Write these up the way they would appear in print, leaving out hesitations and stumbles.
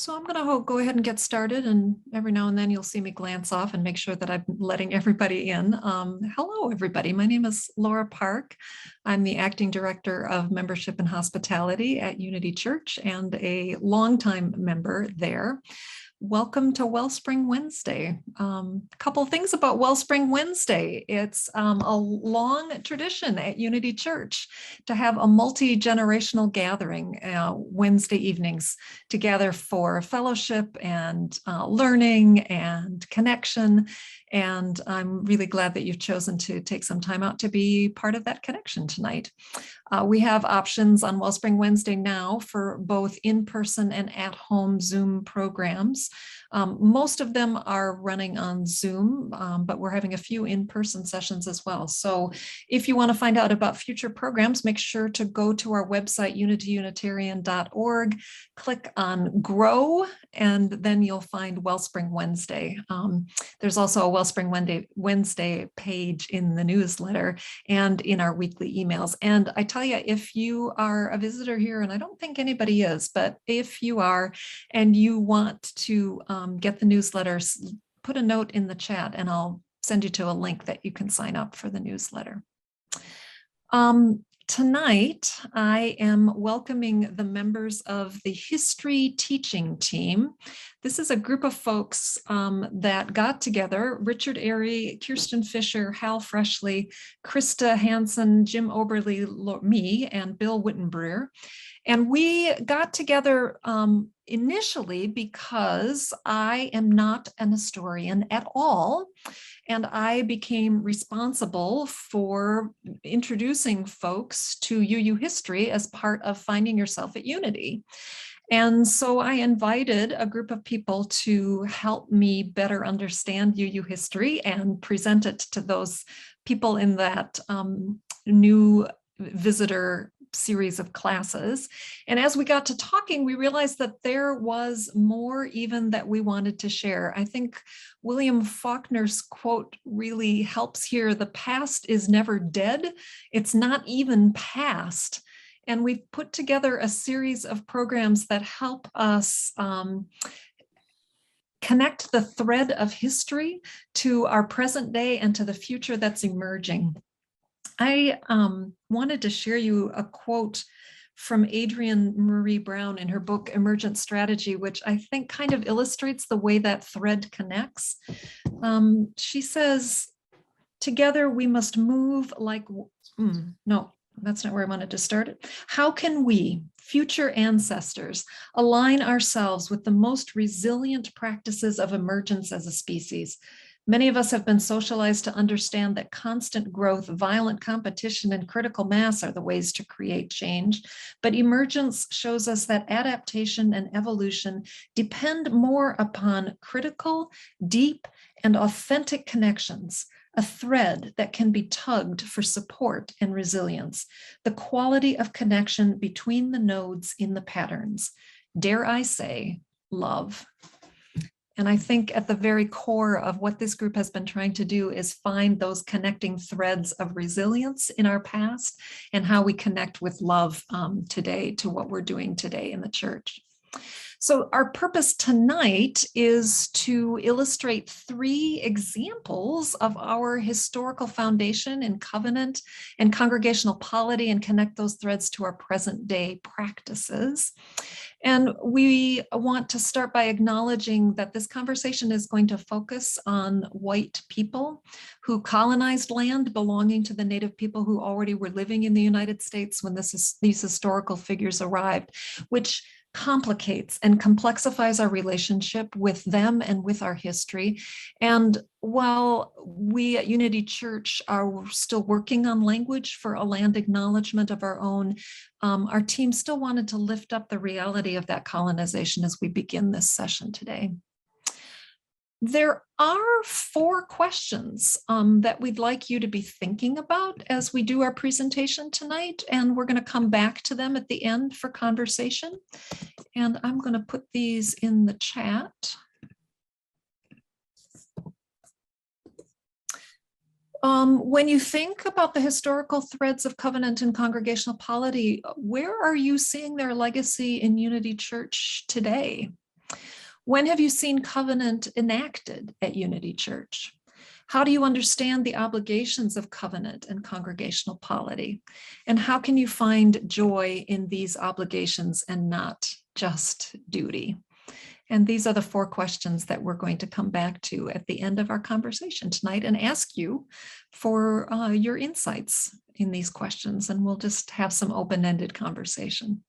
So I'm going to go ahead and get started, and every now and then you'll see me glance off and make sure that I'm letting everybody in. Hello, everybody. My name is Laura Park. I'm the Acting Director of Membership and Hospitality at Unity Church and a longtime member there. Welcome to Wellspring Wednesday. A couple of things about Wellspring Wednesday. It's a long tradition at Unity Church to have a multi-generational gathering Wednesday evenings to gather for fellowship and learning and connection. And I'm really glad that you've chosen to take some time out to be part of that connection tonight. We have options on Wellspring Wednesday now for both in-person and at-home Zoom programs. Most of them are running on Zoom, but we're having a few in-person sessions as well. So if you want to find out about future programs, make sure to go to our website, unityunitarian.org, click on Grow, and then you'll find Wellspring Wednesday. There's also a Wellspring Wednesday page in the newsletter and in our weekly emails. And I tell you, if you are a visitor here, and I don't think anybody is, but if you are and you want to get the newsletters, put a note in the chat and I'll send you to a link that you can sign up for the newsletter. Tonight, I am welcoming the members of the history teaching team. This is a group of folks that got together: Richard Airy, Kirsten Fisher, Hal Freshley, Krista Hansen, Jim Oberly, me, and Bill Wittenbreer. And we got together initially because I am not an historian at all. And I became responsible for introducing folks to UU history as part of Finding Yourself at Unity. And so I invited a group of people to help me better understand UU history and present it to those people in that new visitor series of classes. And as we got to talking, we realized that there was more even that we wanted to share. I think William Faulkner's quote really helps here. The past is never dead. It's not even past. And we've put together a series of programs that help us connect the thread of history to our present day and to the future that's emerging. I wanted to share you a quote from Adrienne Marie Brown in her book, Emergent Strategy, which I think kind of illustrates the way that thread connects. She says, "Together we must move like," no, that's not where I wanted to start it. "How can we, future ancestors, align ourselves with the most resilient practices of emergence as a species? Many of us have been socialized to understand that constant growth, violent competition, and critical mass are the ways to create change. But emergence shows us that adaptation and evolution depend more upon critical, deep, and authentic connections, a thread that can be tugged for support and resilience, the quality of connection between the nodes in the patterns. Dare I say, love." And I think at the very core of what this group has been trying to do is find those connecting threads of resilience in our past and how we connect with love today to what we're doing today in the church. So our purpose tonight is to illustrate 3 examples of our historical foundation in covenant and congregational polity and connect those threads to our present day practices. And we want to start by acknowledging that this conversation is going to focus on white people who colonized land belonging to the native people who already were living in the United States when these historical figures arrived, which complicates and complexifies our relationship with them and with our history. And while we at Unity Church are still working on language for a land acknowledgement of our own, our team still wanted to lift up the reality of that colonization as we begin this session today. There are 4 questions that we'd like you to be thinking about as we do our presentation tonight, and we're going to come back to them at the end for conversation. And I'm going to put these in the chat. When you think about the historical threads of covenant and congregational polity, where are you seeing their legacy in Unity Church today? When have you seen covenant enacted at Unity Church? How do you understand the obligations of covenant and congregational polity? And how can you find joy in these obligations and not just duty? And these are the 4 questions that we're going to come back to at the end of our conversation tonight and ask you for your insights in these questions. And we'll just have some open-ended conversation.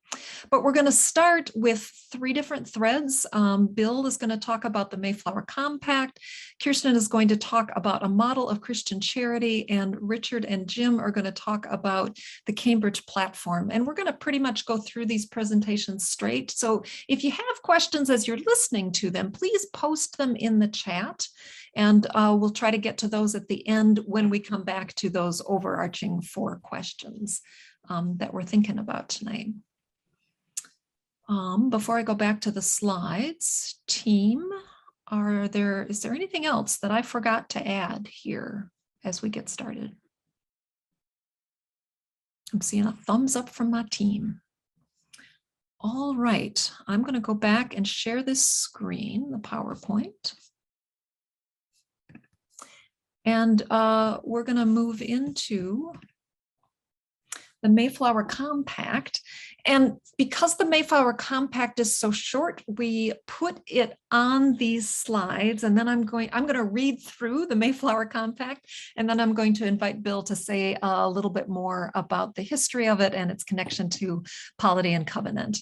But we're going to start with 3 different threads. Bill is going to talk about the Mayflower Compact. Kirsten is going to talk about a model of Christian charity, and Richard and Jim are going to talk about the Cambridge platform. And we're going to pretty much go through these presentations straight. So if you have questions as you're listening to them, please post them in the chat. And we'll try to get to those at the end when we come back to those overarching 4 questions that we're thinking about tonight. Before I go back to the slides, team, is there anything else that I forgot to add here as we get started? I'm seeing a thumbs up from my team. All right, I'm going to go back and share this screen, the PowerPoint. And we're going to move into the Mayflower Compact. And because the Mayflower Compact is so short, we put it on these slides, and then I'm going to read through the Mayflower Compact, and then I'm going to invite Bill to say a little bit more about the history of it and its connection to polity and covenant.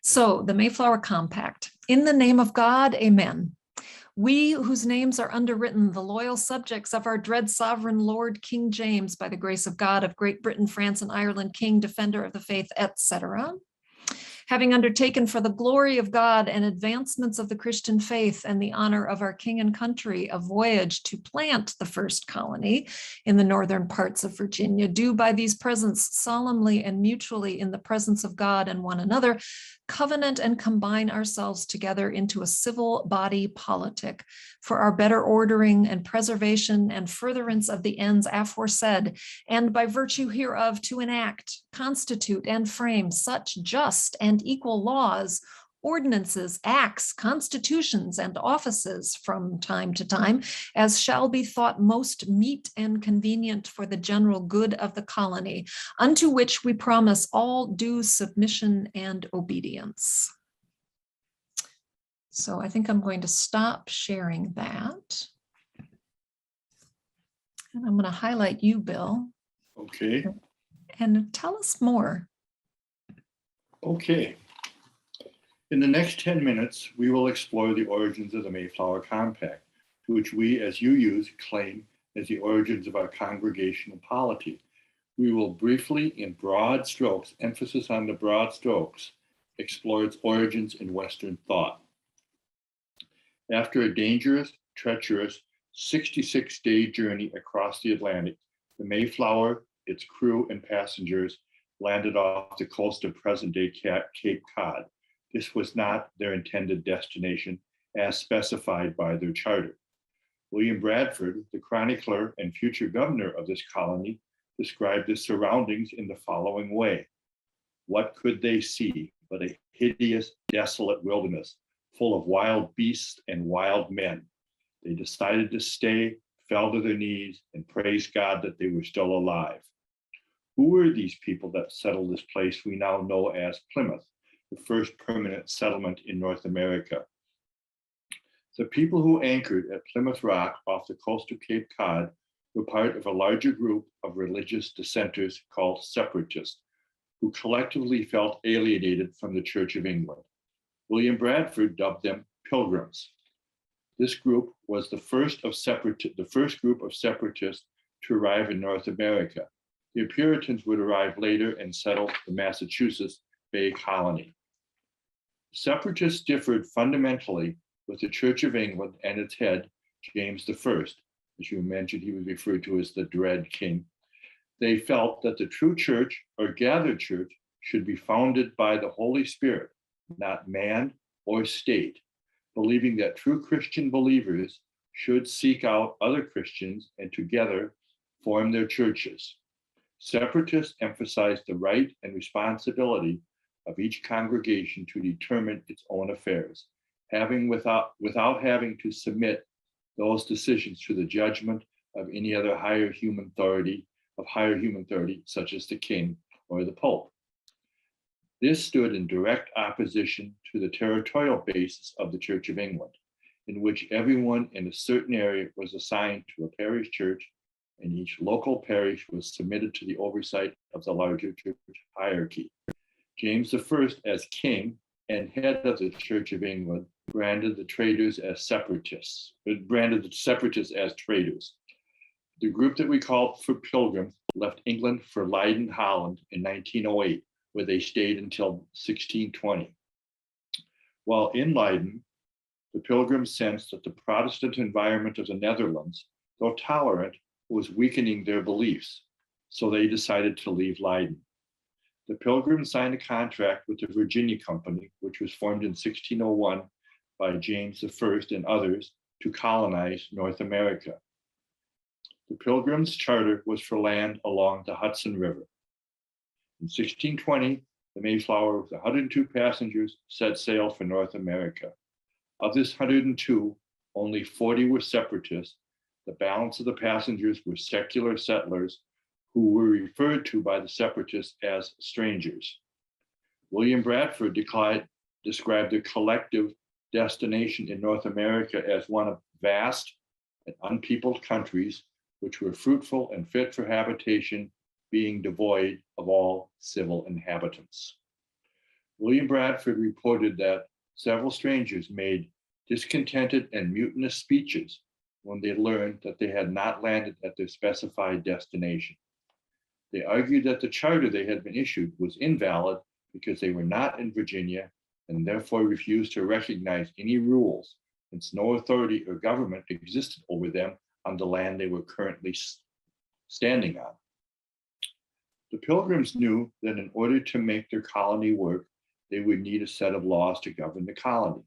So the Mayflower Compact. In the name of God, amen. We whose names are underwritten, the loyal subjects of our dread sovereign Lord King James, by the grace of God, of Great Britain, France, and Ireland, King, defender of the faith, etc. Having undertaken for the glory of God and advancements of the Christian faith and the honor of our king and country a voyage to plant the first colony in the northern parts of Virginia, do by these presents solemnly and mutually in the presence of God and one another, covenant and combine ourselves together into a civil body politic for our better ordering and preservation and furtherance of the ends aforesaid, and by virtue hereof to enact, constitute, and frame such just and equal laws, ordinances, acts, constitutions, and offices from time to time, as shall be thought most meet and convenient for the general good of the colony, unto which we promise all due submission and obedience. So I think I'm going to stop sharing that. And I'm going to highlight you, Bill. Okay. And tell us more. Okay. In the next 10 minutes, we will explore the origins of the Mayflower Compact, which we, as you use, claim as the origins of our congregational polity. We will briefly, in broad strokes, emphasis on the broad strokes, explore its origins in Western thought. After a dangerous, treacherous, 66-day journey across the Atlantic, the Mayflower, its crew and passengers, landed off the coast of present-day Cape Cod. This was not their intended destination as specified by their charter. William Bradford, the chronicler and future governor of this colony, described the surroundings in the following way. What could they see but a hideous, desolate wilderness full of wild beasts and wild men? They decided to stay, fell to their knees, and praised God that they were still alive. Who were these people that settled this place we now know as Plymouth, the first permanent settlement in North America? The people who anchored at Plymouth Rock off the coast of Cape Cod were part of a larger group of religious dissenters called separatists, who collectively felt alienated from the Church of England. William Bradford dubbed them pilgrims. This group was the first group of separatists to arrive in North America. The Puritans would arrive later and settle the Massachusetts Bay Colony. Separatists differed fundamentally with the Church of England and its head, James I. As you mentioned, he was referred to as the Dread King. They felt that the true church or gathered church should be founded by the Holy Spirit, not man or state, believing that true Christian believers should seek out other Christians and together form their churches. Separatists emphasized the right and responsibility of each congregation to determine its own affairs. without having to submit those decisions to the judgment of any other higher human authority, such as the king or the pope. This stood in direct opposition to the territorial basis of the Church of England, in which everyone in a certain area was assigned to a parish church, and each local parish was submitted to the oversight of the larger church hierarchy. James I, as king and head of the Church of England, branded the separatists as traitors. The group that we called for Pilgrims left England for Leiden, Holland in 1908, where they stayed until 1620. While in Leiden, the Pilgrims sensed that the Protestant environment of the Netherlands, though tolerant, was weakening their beliefs, so they decided to leave Leiden. The Pilgrims signed a contract with the Virginia Company, which was formed in 1601 by James I and others to colonize North America. The Pilgrims' charter was for land along the Hudson River. In 1620, the Mayflower with 102 passengers set sail for North America. Of this 102, only 40 were separatists. The balance of the passengers were secular settlers who were referred to by the separatists as strangers. William Bradford described their collective destination in North America as one of vast and unpeopled countries which were fruitful and fit for habitation, being devoid of all civil inhabitants. William Bradford reported that several strangers made discontented and mutinous speeches when they learned that they had not landed at their specified destination. They argued that the charter they had been issued was invalid because they were not in Virginia and therefore refused to recognize any rules, since no authority or government existed over them on the land they were currently standing on. The Pilgrims knew that in order to make their colony work, they would need a set of laws to govern the colony.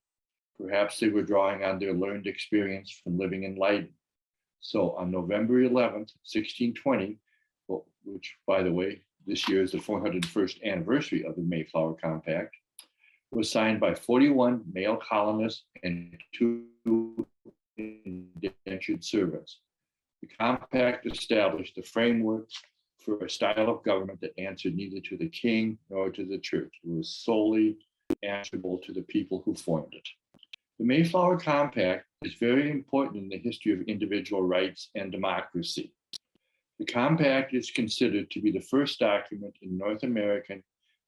Perhaps they were drawing on their learned experience from living in Leiden. So on November 11th, 1620, which, by the way, this year is the 401st anniversary of the Mayflower Compact, was signed by 41 male colonists and 2 indentured servants. The compact established the framework for a style of government that answered neither to the king nor to the church. It was solely answerable to the people who formed it. The Mayflower Compact is very important in the history of individual rights and democracy. The Compact is considered to be the first document in North America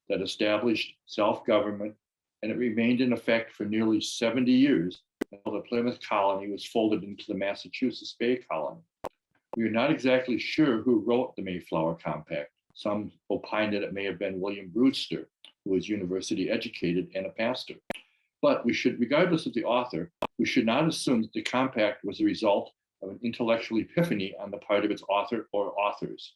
that established self-government, and it remained in effect for nearly 70 years until the Plymouth colony was folded into the Massachusetts Bay Colony. We are not exactly sure who wrote the Mayflower Compact. Some opine that it may have been William Brewster, who was university educated and a pastor. But we should, regardless of the author, we should not assume that the compact was a result of an intellectual epiphany on the part of its author or authors.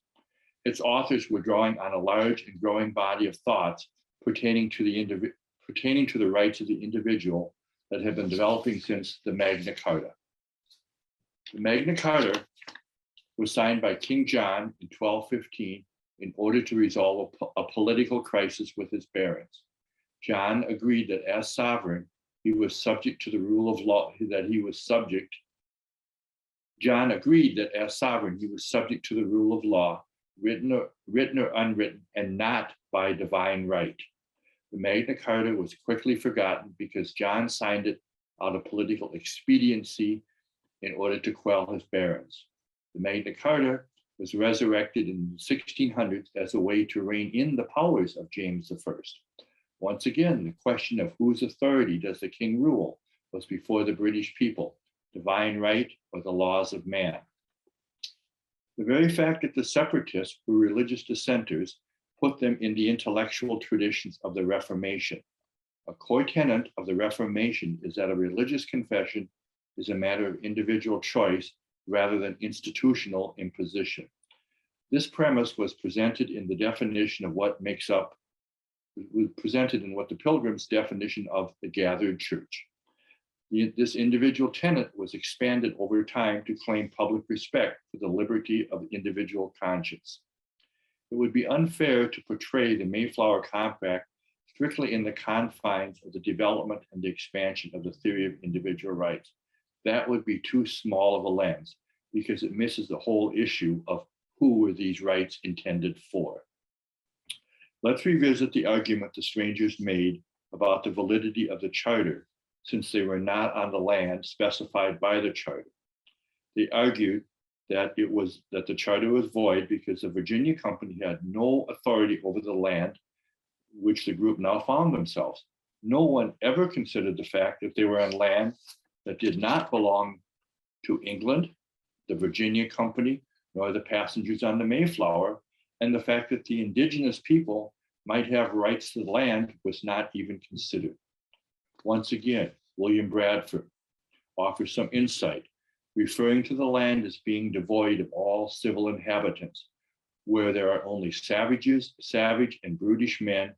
Its authors were drawing on a large and growing body of thoughts pertaining to the rights of the individual that have been developing since the Magna Carta. The Magna Carta was signed by King John in 1215 in order to resolve a political crisis with his barons. John agreed that as sovereign, he was subject to the rule of law, John agreed that as sovereign, he was subject to the rule of law, written or unwritten, and not by divine right. The Magna Carta was quickly forgotten because John signed it out of political expediency in order to quell his barons. The Magna Carta was resurrected in the 1600s as a way to rein in the powers of James I. Once again, the question of whose authority does the king rule was before the British people, divine right or the laws of man. The very fact that the separatists were religious dissenters put them in the intellectual traditions of the Reformation. A core tenet of the Reformation is that a religious confession is a matter of individual choice rather than institutional imposition. This premise was presented in the definition of what the Pilgrims' definition of the gathered church. This individual tenet was expanded over time to claim public respect for the liberty of the individual conscience. It would be unfair to portray the Mayflower Compact strictly in the confines of the development and the expansion of the theory of individual rights. That would be too small of a lens because it misses the whole issue of who were these rights intended for. Let's revisit the argument the strangers made about the validity of the charter, since they were not on the land specified by the charter. They argued that the charter was void because the Virginia Company had no authority over the land which the group now found themselves. No one ever considered the fact that they were on land that did not belong to England, the Virginia Company, nor the passengers on the Mayflower, and the fact that the indigenous people might have rights to the land was not even considered. Once again, William Bradford offers some insight, referring to the land as being devoid of all civil inhabitants, where there are only savage and brutish men,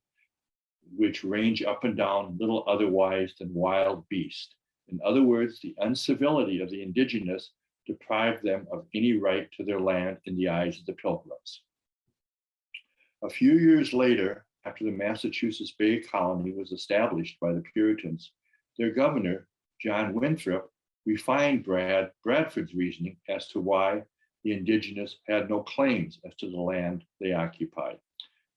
which range up and down little otherwise than wild beasts. In other words, the uncivility of the indigenous deprived them of any right to their land in the eyes of the Pilgrims. A few years later, after the Massachusetts Bay Colony was established by the Puritans, their governor, John Winthrop, refined Bradford's reasoning as to why the indigenous had no claims as to the land they occupied.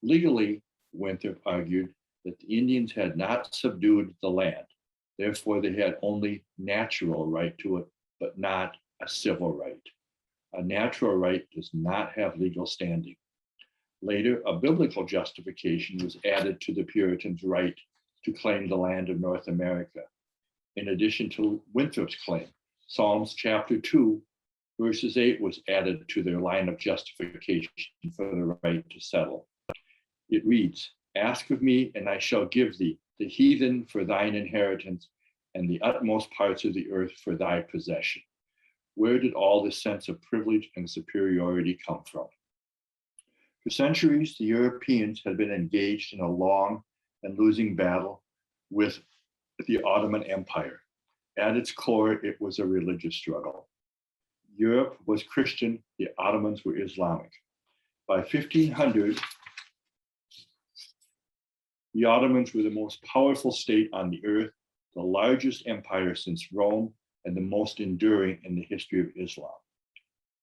Legally, Winthrop argued that the Indians had not subdued the land. Therefore, they had only natural right to it, but not a civil right. A natural right does not have legal standing. Later, a biblical justification was added to the Puritans' right to claim the land of North America. In addition to Winthrop's claim, Psalms chapter 2, verses 8 was added to their line of justification for the right to settle. It reads, "Ask of me, and I shall give thee the heathen for thine inheritance, and the utmost parts of the earth for thy possession." Where did all this sense of privilege and superiority come from? For centuries, the Europeans had been engaged in a long and losing battle with the Ottoman Empire. At its core, it was a religious struggle. Europe was Christian, the Ottomans were Islamic. By 1500, the Ottomans were the most powerful state on the earth, the largest empire since Rome, and the most enduring in the history of Islam.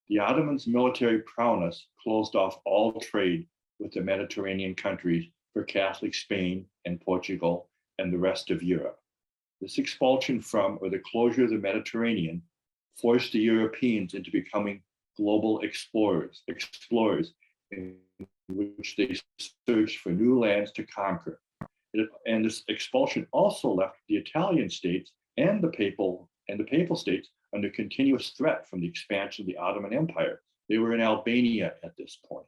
The Ottomans' military prowess closed off all trade with the Mediterranean countries for Catholic Spain and Portugal and the rest of Europe. This expulsion from, or the closure of the Mediterranean, forced the Europeans into becoming global explorers in which they searched for new lands to conquer. And this expulsion also left the Italian states and the papal states under continuous threat from the expansion of the Ottoman Empire. They were in Albania at this point.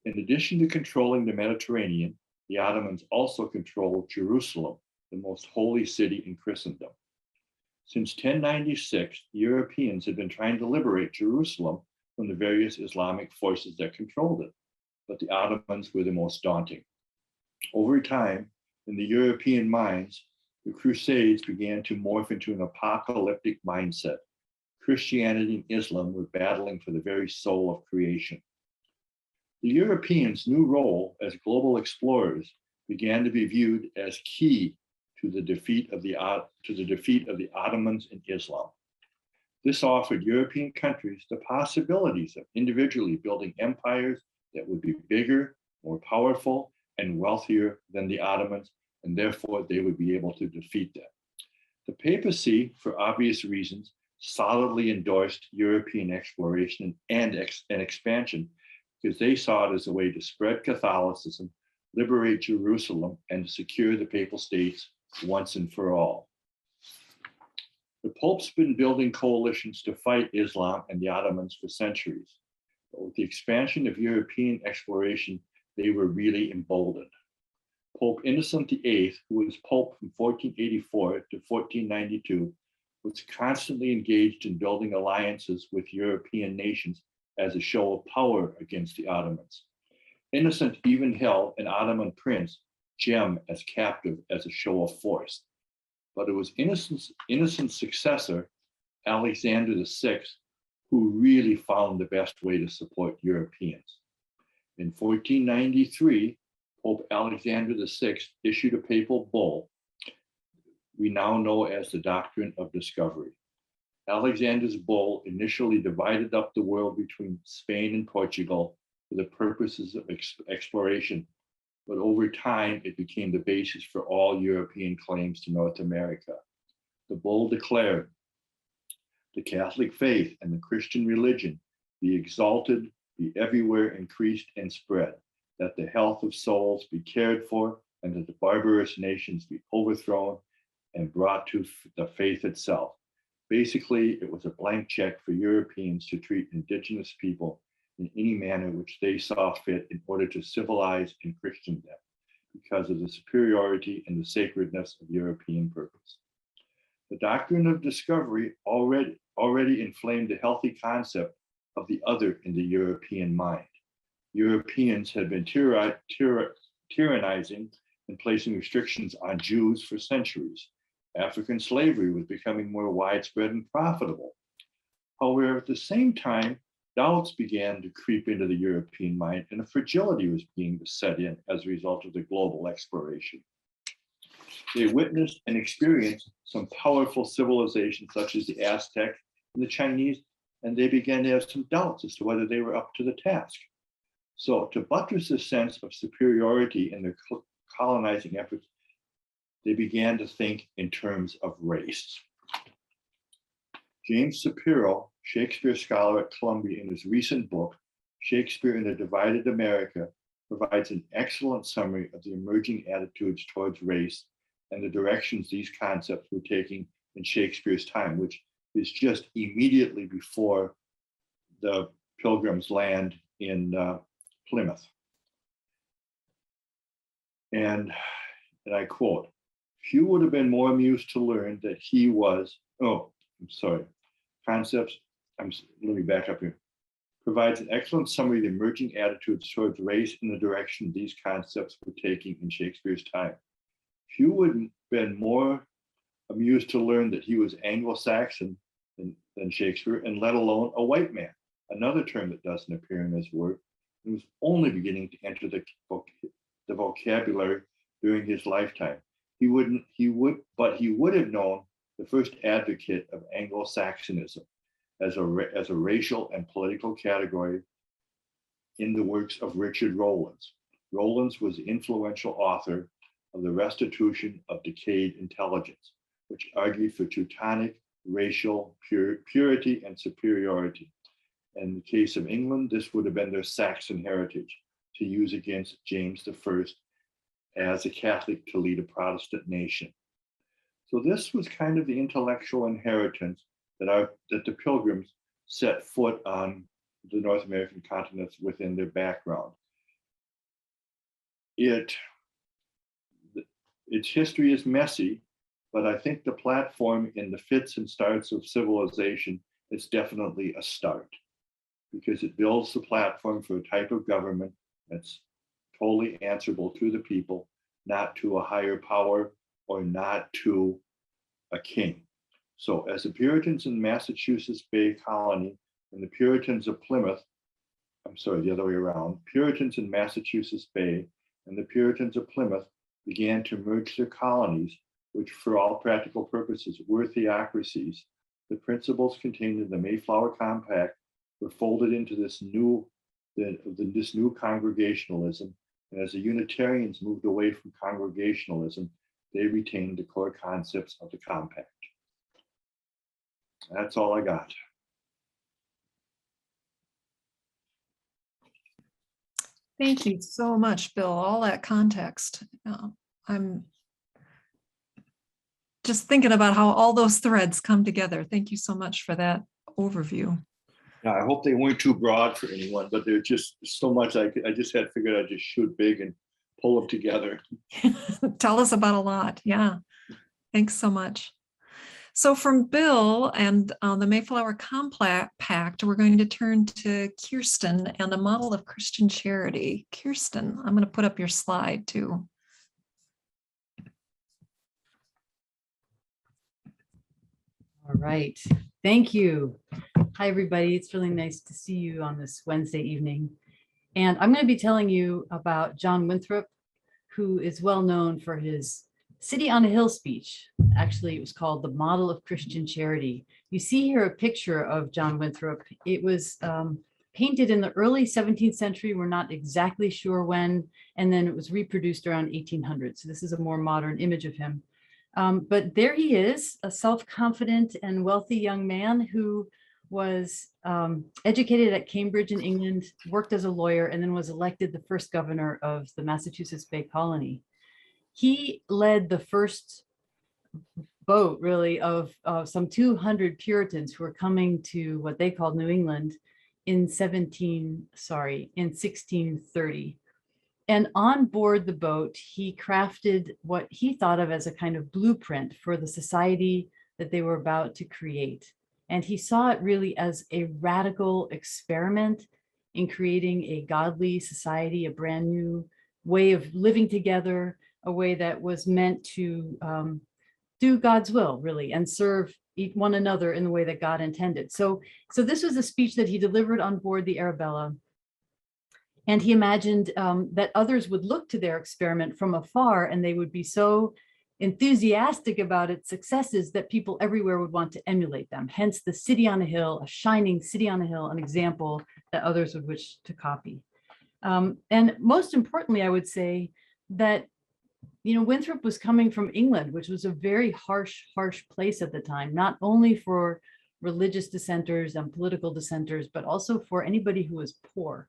In addition to controlling the Mediterranean, the Ottomans also controlled Jerusalem, the most holy city in Christendom. Since 1096, the Europeans had been trying to liberate Jerusalem from the various Islamic forces that controlled it, but the Ottomans were the most daunting. Over time, in the European minds, the Crusades began to morph into an apocalyptic mindset. Christianity and Islam were battling for the very soul of creation. The Europeans' new role as global explorers began to be viewed as key to the defeat of the Ottomans and Islam. This offered European countries the possibilities of individually building empires that would be bigger, more powerful, and wealthier than the Ottomans, and therefore they would be able to defeat them. The papacy, for obvious reasons, solidly endorsed European exploration and expansion because they saw it as a way to spread Catholicism, liberate Jerusalem, and to secure the papal states once and for all. The Pope's been building coalitions to fight Islam and the Ottomans for centuries. But with the expansion of European exploration, they were really emboldened. Pope Innocent VIII, who was Pope from 1484 to 1492, was constantly engaged in building alliances with European nations as a show of power against the Ottomans. Innocent even held an Ottoman prince, Jem, as captive as a show of force. But it was Innocent's successor, Alexander VI, who really found the best way to support Europeans. In 1493, Pope Alexander VI issued a papal bull we now know as the doctrine of discovery. Alexander's bull initially divided up the world between Spain and Portugal for the purposes of exploration, but over time it became the basis for all European claims to North America. The bull declared, "The Catholic faith and the Christian religion be exalted, be everywhere increased and spread, that the health of souls be cared for, and that the barbarous nations be overthrown and brought to the faith itself." Basically, it was a blank check for Europeans to treat indigenous people in any manner which they saw fit in order to civilize and Christian them, because of the superiority and the sacredness of European purpose. The doctrine of discovery already inflamed a healthy concept of the other in the European mind. Europeans had been tyrannizing and placing restrictions on Jews for centuries. African slavery was becoming more widespread and profitable. However, at the same time, doubts began to creep into the European mind, and a fragility was beginning to set in as a result of the global exploration. They witnessed and experienced some powerful civilizations such as the Aztec and the Chinese, and they began to have some doubts as to whether they were up to the task. So to buttress a sense of superiority in their colonizing efforts, they began to think in terms of race. James Shapiro, Shakespeare scholar at Columbia, in his recent book, Shakespeare in a Divided America, provides an excellent summary of the emerging attitudes towards race and the directions these concepts were taking in Shakespeare's time, which is just immediately before the Pilgrims land in Plymouth. And I quote, "Few would have been more amused to learn that he was," let me back up here. Provides an excellent summary of the emerging attitudes towards race and the direction these concepts were taking in Shakespeare's time. Few would have been more amused to learn that he was Anglo-Saxon than Shakespeare, and let alone a white man, another term that doesn't appear in his work, and was only beginning to enter the vocabulary during his lifetime. He would have known the first advocate of Anglo-Saxonism as a racial and political category in the works of Richard Rowlands. Rowlands was the influential author of The Restitution of Decayed Intelligence, which argued for Teutonic racial purity and superiority. In the case of England, this would have been their Saxon heritage to use against James I as a Catholic to lead a Protestant nation. So this was kind of the intellectual inheritance that the Pilgrims set foot on the North American continents within their background. Its history is messy, but I think the platform in the fits and starts of civilization is definitely a start, because it builds the platform for a type of government that's totally answerable to the people, not to a higher power or not to a king. So as the Puritans in Massachusetts Bay Colony and the Puritans of Plymouth, the other way around, Puritans in Massachusetts Bay and the Puritans of Plymouth began to merge their colonies, which for all practical purposes were theocracies. The principles contained in the Mayflower Compact were folded into this new congregationalism. And as the Unitarians moved away from congregationalism, they retained the core concepts of the compact. That's all I got. Thank you so much, Bill. All that context. I'm just thinking about how all those threads come together. Thank you so much for that overview. Now, I hope they weren't too broad for anyone, but there's just so much I just had figured I'd just shoot big and pull them together. Tell us about a lot. Yeah. Thanks so much. So from Bill and the Mayflower Compact, we're going to turn to Kirsten and a model of Christian charity. Kirsten, I'm going to put up your slide too. All right. Thank you. Hi, everybody. It's really nice to see you on this Wednesday evening. And I'm going to be telling you about John Winthrop who is well known for his City on a Hill speech. Actually, it was called The Model of Christian Charity. You see here a picture of John Winthrop. It was painted in the early 17th century. We're not exactly sure when, and then it was reproduced around 1800. So this is a more modern image of him. But there he is, a self-confident and wealthy young man who was educated at Cambridge in England, worked as a lawyer, and then was elected the first governor of the Massachusetts Bay Colony. He led the first boat, really, of some 200 Puritans who were coming to what they called New England in 1630. And on board the boat, he crafted what he thought of as a kind of blueprint for the society that they were about to create. And he saw it really as a radical experiment in creating a godly society, a brand new way of living together, a way that was meant to do God's will, really, and serve one another in the way that God intended. So this was a speech that he delivered on board the Arabella. And he imagined that others would look to their experiment from afar, and they would be so enthusiastic about its successes that people everywhere would want to emulate them. Hence the city on a hill, a shining city on a hill, an example that others would wish to copy. And most importantly, I would say that, Winthrop was coming from England, which was a very harsh place at the time, not only for religious dissenters and political dissenters, but also for anybody who was poor.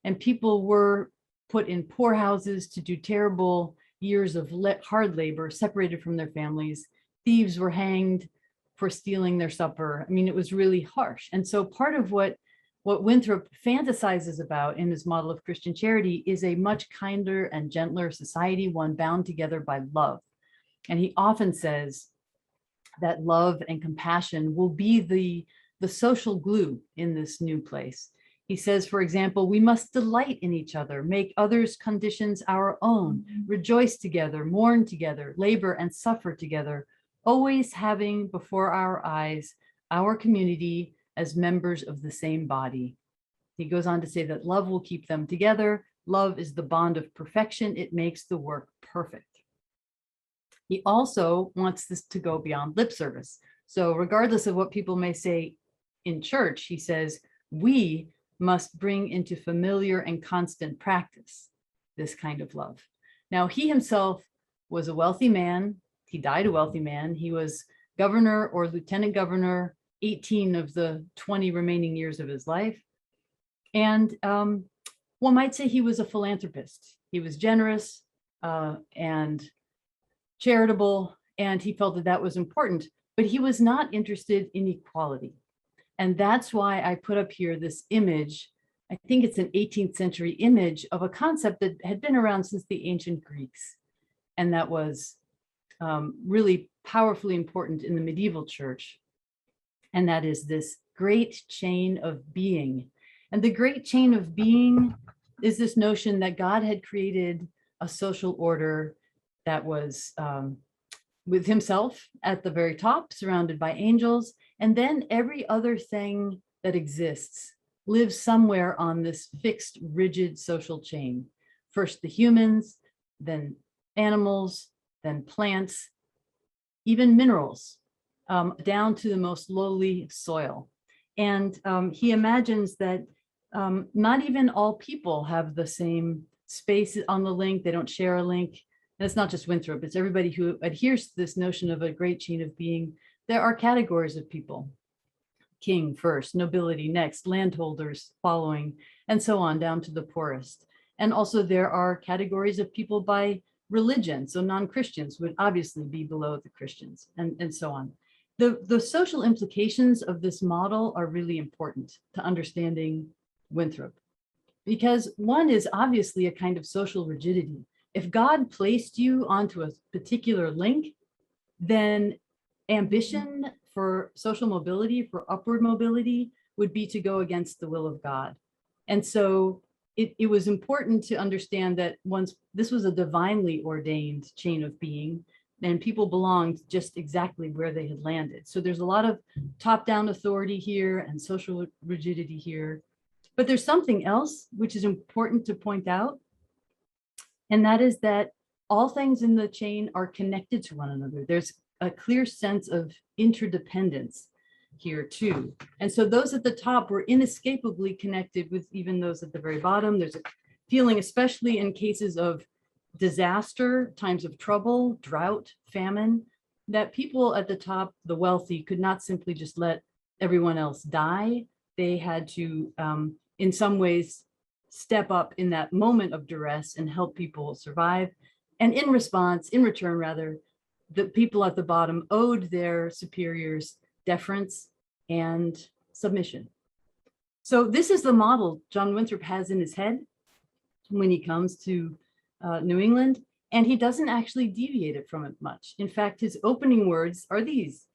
And people were put in poorhouses to do terrible years of hard labor, separated from their families. Thieves were hanged for stealing their supper. I mean, it was really harsh. And so part of what Winthrop fantasizes about in his model of Christian charity is a much kinder and gentler society, one bound together by love. And he often says that love and compassion will be the social glue in this new place. He says, for example, we must delight in each other, make others' conditions our own, rejoice together, mourn together, labor and suffer together, always having before our eyes our community as members of the same body. He goes on to say that love will keep them together. Love is the bond of perfection. It makes the work perfect. He also wants this to go beyond lip service. So regardless of what people may say in church, he says, we must bring into familiar and constant practice this kind of love. Now, he himself was a wealthy man. He died a wealthy man. He was governor or lieutenant governor 18 of the 20 remaining years of his life. And one might say he was a philanthropist. He was generous and charitable, and he felt that that was important, but he was not interested in equality. And that's why I put up here this image. I think it's an 18th century image of a concept that had been around since the ancient Greeks. And that was really powerfully important in the medieval church. And that is this great chain of being. And the great chain of being is this notion that God had created a social order that was with himself at the very top, surrounded by angels. And then every other thing that exists lives somewhere on this fixed, rigid social chain. First the humans, then animals, then plants, even minerals, down to the most lowly soil. And he imagines that not even all people have the same space on the link. They don't share a link. And it's not just Winthrop, it's everybody who adheres to this notion of a great chain of being. There are categories of people. King first, nobility next, landholders following, and so on down to the poorest. And also there are categories of people by religion. So non-Christians would obviously be below the Christians, and so on. The social implications of this model are really important to understanding Winthrop, because one is obviously a kind of social rigidity. If God placed you onto a particular link, then ambition for social mobility, for upward mobility, would be to go against the will of God. And so it was important to understand that once this was a divinely ordained chain of being, and people belonged just exactly where they had landed. So there's a lot of top-down authority here and social rigidity here. But there's something else which is important to point out, and that is that all things in the chain are connected to one another. There's a clear sense of interdependence here too. And so those at the top were inescapably connected with even those at the very bottom. There's a feeling, especially in cases of disaster, times of trouble, drought, famine, that people at the top, the wealthy, could not simply just let everyone else die. They had to, in some ways, step up in that moment of duress and help people survive. And in return, the people at the bottom owed their superiors deference and submission. So this is the model John Winthrop has in his head when he comes to New England, and he doesn't actually deviate it from it much. In fact, his opening words are these: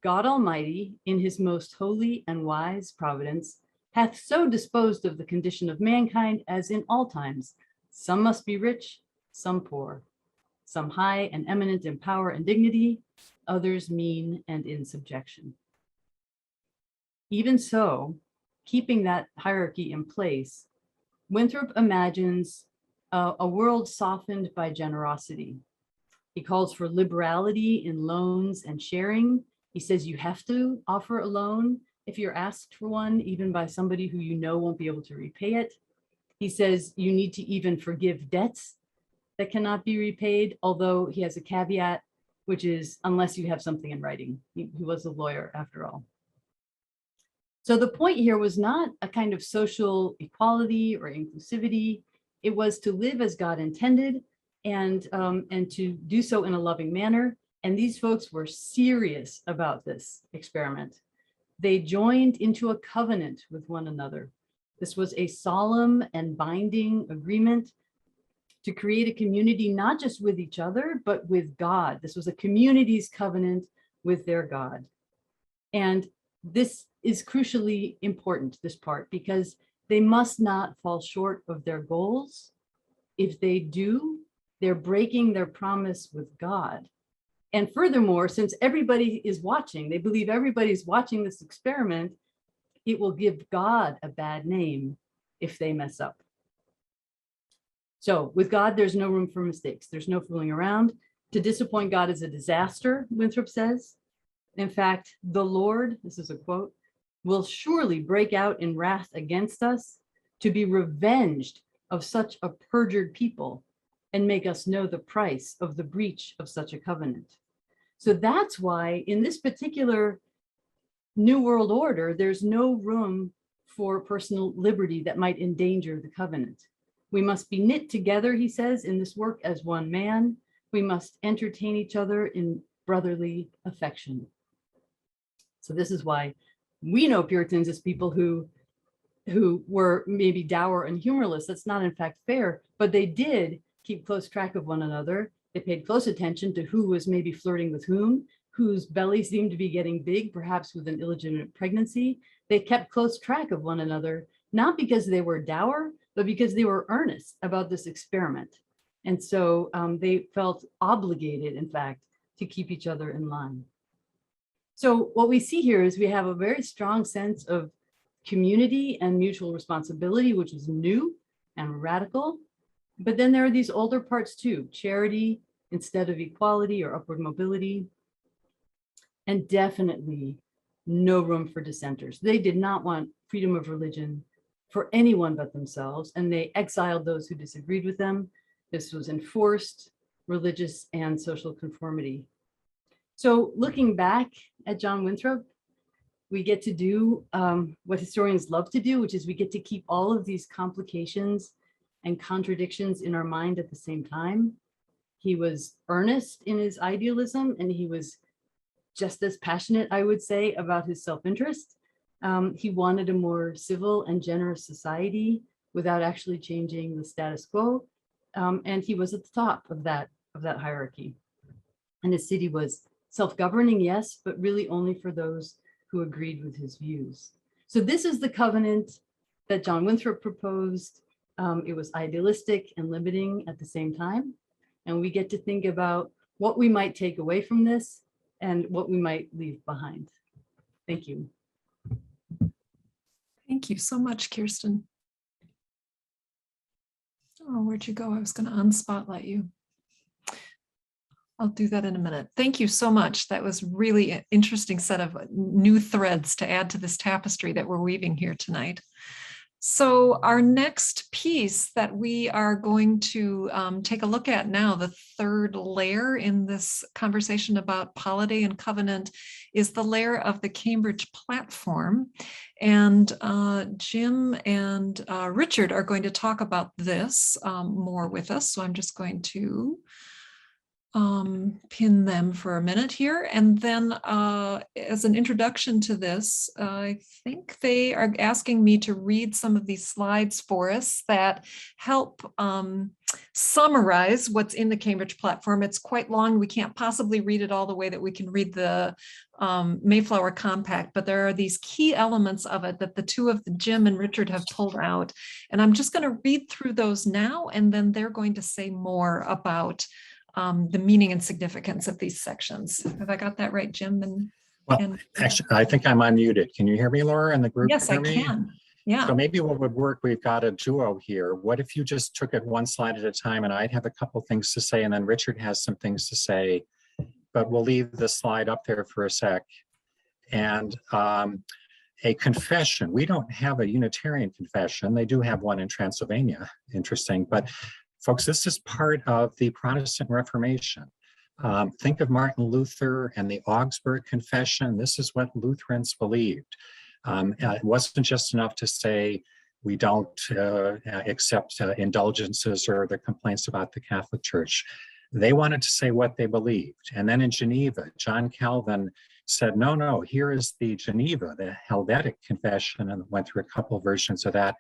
God Almighty, in his most holy and wise providence, hath so disposed of the condition of mankind as in all times, some must be rich, some poor, some high and eminent in power and dignity, others mean and in subjection. Even so, keeping that hierarchy in place, Winthrop imagines a world softened by generosity. He calls for liberality in loans and sharing. He says you have to offer a loan if you're asked for one, even by somebody who you know won't be able to repay it. He says you need to even forgive debts that cannot be repaid, although he has a caveat, which is unless you have something in writing. He was a lawyer after all. So the point here was not a kind of social equality or inclusivity. It was to live as God intended and to do so in a loving manner. And these folks were serious about this experiment. They joined into a covenant with one another. This was a solemn and binding agreement to create a community, not just with each other, but with God. This was a community's covenant with their God. And this is crucially important, this part, because they must not fall short of their goals. If they do, they're breaking their promise with God. And furthermore, since everybody is watching, they believe everybody's watching this experiment, it will give God a bad name if they mess up. So with God, there's no room for mistakes. There's no fooling around. To disappoint God is a disaster, Winthrop says. In fact, the Lord, this is a quote, will surely break out in wrath against us to be revenged of such a perjured people and make us know the price of the breach of such a covenant. So that's why in this particular New World Order, there's no room for personal liberty that might endanger the covenant. We must be knit together, he says, in this work as one man. We must entertain each other in brotherly affection. So this is why we know Puritans as people who were maybe dour and humorless. That's not in fact fair, but they did keep close track of one another. They paid close attention to who was maybe flirting with whom, whose belly seemed to be getting big, perhaps with an illegitimate pregnancy. They kept close track of one another, not because they were dour, but because they were earnest about this experiment. And so they felt obligated, in fact, to keep each other in line. So what we see here is we have a very strong sense of community and mutual responsibility, which is new and radical. But then there are these older parts too: charity instead of equality or upward mobility, and definitely no room for dissenters. They did not want freedom of religion for anyone but themselves, and they exiled those who disagreed with them. This was enforced religious and social conformity. So looking back at John Winthrop, we get to do what historians love to do, which is we get to keep all of these complications and contradictions in our mind at the same time. He was earnest in his idealism, and he was just as passionate, I would say, about his self-interest. He wanted a more civil and generous society without actually changing the status quo. And he was at the top of that hierarchy. And his city was self-governing, yes, but really only for those who agreed with his views. So this is the covenant that John Winthrop proposed. It was idealistic and limiting at the same time. And we get to think about what we might take away from this and what we might leave behind. Thank you. Thank you so much, Kirsten. Oh, where'd you go? I was going to unspotlight you. I'll do that in a minute. Thank you so much. That was really an interesting set of new threads to add to this tapestry that we're weaving here tonight. So our next piece that we are going to take a look at now, the third layer in this conversation about polity and covenant, is the layer of the Cambridge platform. And Jim and Richard are going to talk about this more with us. So I'm just going to pin them for a minute here. And then as an introduction to this, I think they are asking me to read some of these slides for us that help summarize what's in the Cambridge platform. It's quite long. We can't possibly read it all the way that we can read the Mayflower Compact, but there are these key elements of it that the two of Jim and Richard have pulled out. And I'm just going to read through those now, and then they're going to say more about the meaning and significance of these sections. Have I got that right, Jim? Actually, I think I'm unmuted. Can you hear me, Laura, and the group? Yes, I can. Yeah. So maybe what would work, we've got a duo here. What if you just took it one slide at a time, and I'd have a couple things to say, and then Richard has some things to say, but we'll leave the slide up there for a sec. And a confession. We don't have a Unitarian confession. They do have one in Transylvania. Interesting. But folks, this is part of the Protestant Reformation. Think of Martin Luther and the Augsburg Confession. This is what Lutherans believed. It wasn't just enough to say we don't accept indulgences or the complaints about the Catholic Church. They wanted to say what they believed. And then in Geneva, John Calvin said, no, here is the Geneva, the Helvetic Confession, and went through a couple versions of that.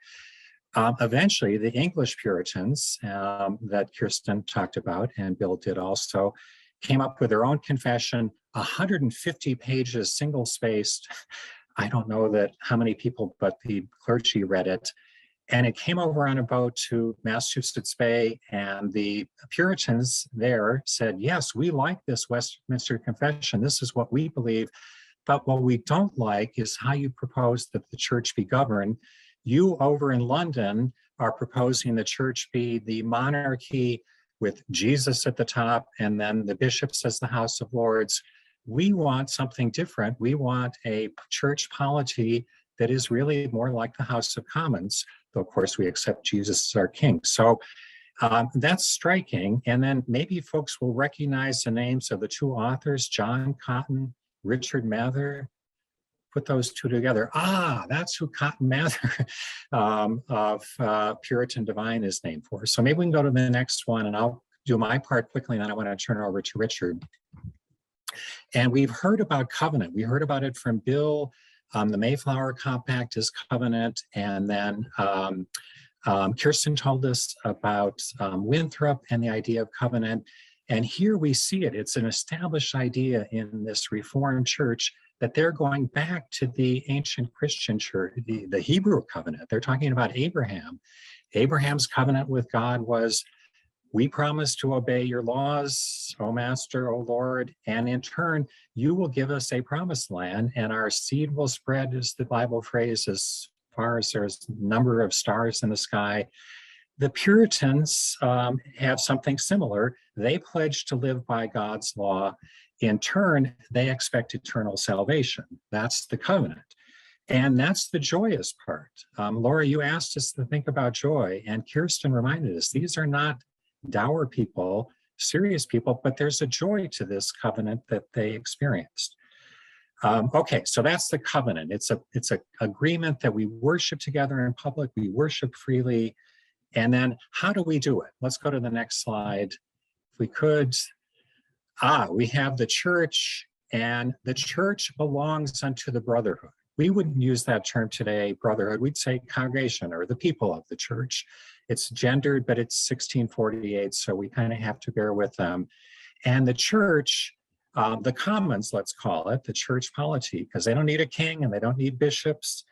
Eventually, the English Puritans that Kirsten talked about, and Bill did also, came up with their own confession, 150 pages, single-spaced. I don't know that how many people, but the clergy read it. And it came over on a boat to Massachusetts Bay, and the Puritans there said, yes, we like this Westminster Confession. This is what we believe. But what we don't like is how you propose that the church be governed. You over in London are proposing the church be the monarchy with Jesus at the top, and then the bishops as the House of Lords. We want something different. We want a church polity that is really more like the House of Commons, though of course we accept Jesus as our king. So that's striking. And then maybe folks will recognize the names of the two authors, John Cotton, Richard Mather. Put those two together. That's who Cotton Mather of Puritan Divine is named for. So maybe we can go to the next one, and I'll do my part quickly, and then I want to turn it over to Richard. And we've heard about covenant. We heard about it from Bill. The Mayflower Compact is covenant. And then Kirsten told us about Winthrop and the idea of covenant. And here we see it. It's an established idea in this Reformed church that they're going back to the ancient Christian church, the Hebrew covenant. They're talking about Abraham. Abraham's covenant with God was, we promise to obey your laws, O Master, O Lord, and in turn, you will give us a promised land, and our seed will spread, as the Bible phrase, as far as there's a number of stars in the sky. The Puritans have something similar. They pledge to live by God's law. In turn, they expect eternal salvation. That's the covenant. And that's the joyous part. Laura, you asked us to think about joy, and Kirsten reminded us, these are not dour people, serious people, but there's a joy to this covenant that they experienced. Okay, so that's the covenant. It's a agreement that we worship together in public, we worship freely. And then how do we do it? Let's go to the next slide. If we could. We have the church, and the church belongs unto the brotherhood. We wouldn't use that term today, brotherhood. We'd say congregation or the people of the church. It's gendered, but it's 1648, so we kind of have to bear with them. And the church, the commons, let's call it, the church polity, because they don't need a king and they don't need bishops.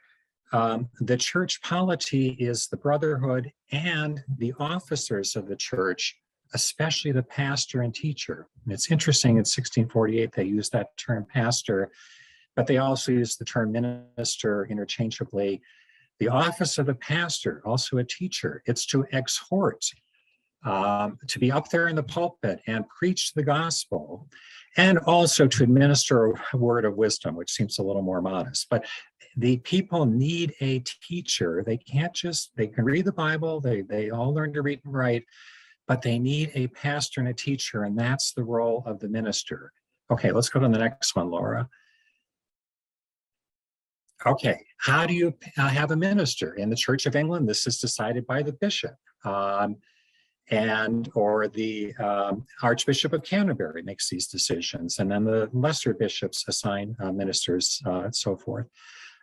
The church polity is the brotherhood and the officers of the church, especially the pastor and teacher. And it's interesting, in 1648, they use that term pastor, but they also use the term minister interchangeably. The office of the pastor, also a teacher, it's to exhort to be up there in the pulpit and preach the gospel, and also to administer a word of wisdom, which seems a little more modest. But the people need a teacher. They can't just, they can read the Bible, they all learn to read and write, but they need a pastor and a teacher, and that's the role of the minister. Okay, let's go to the next one, Laura. Okay, how do you have a minister? In the Church of England, this is decided by the bishop. Or the Archbishop of Canterbury makes these decisions, and then the lesser bishops assign ministers and so forth.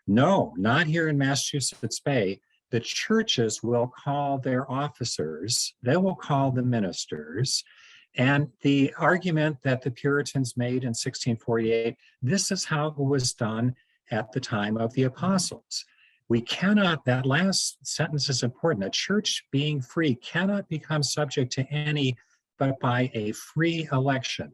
No, not here in Massachusetts Bay. The churches will call their officers, they will call the ministers. And the argument that the Puritans made in 1648, this is how it was done at the time of the apostles. We cannot, that last sentence is important, a church being free cannot become subject to any but by a free election.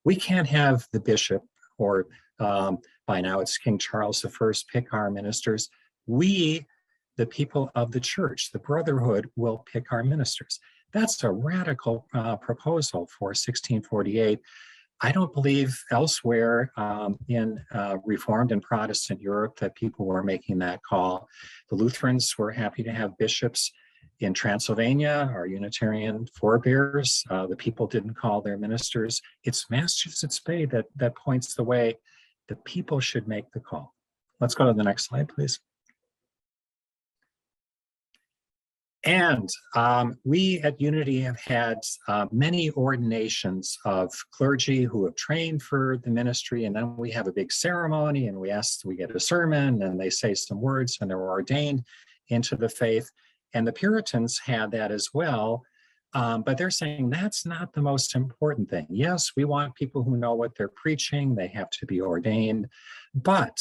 We can't have the bishop, or by now it's King Charles I, pick our ministers. We, the people of the church, the brotherhood, will pick our ministers. That's a radical proposal for 1648. I don't believe elsewhere in Reformed and Protestant Europe that people were making that call. The Lutherans were happy to have bishops. In Transylvania, our Unitarian forebears, the people didn't call their ministers. It's Massachusetts Bay that points the way. The people should make the call. Let's go to the next slide, please. And we at Unity have had many ordinations of clergy who have trained for the ministry, and then we have a big ceremony, and we get a sermon, and they say some words, and they're ordained into the faith. And the Puritans had that as well, but they're saying that's not the most important thing. Yes, we want people who know what they're preaching, they have to be ordained, but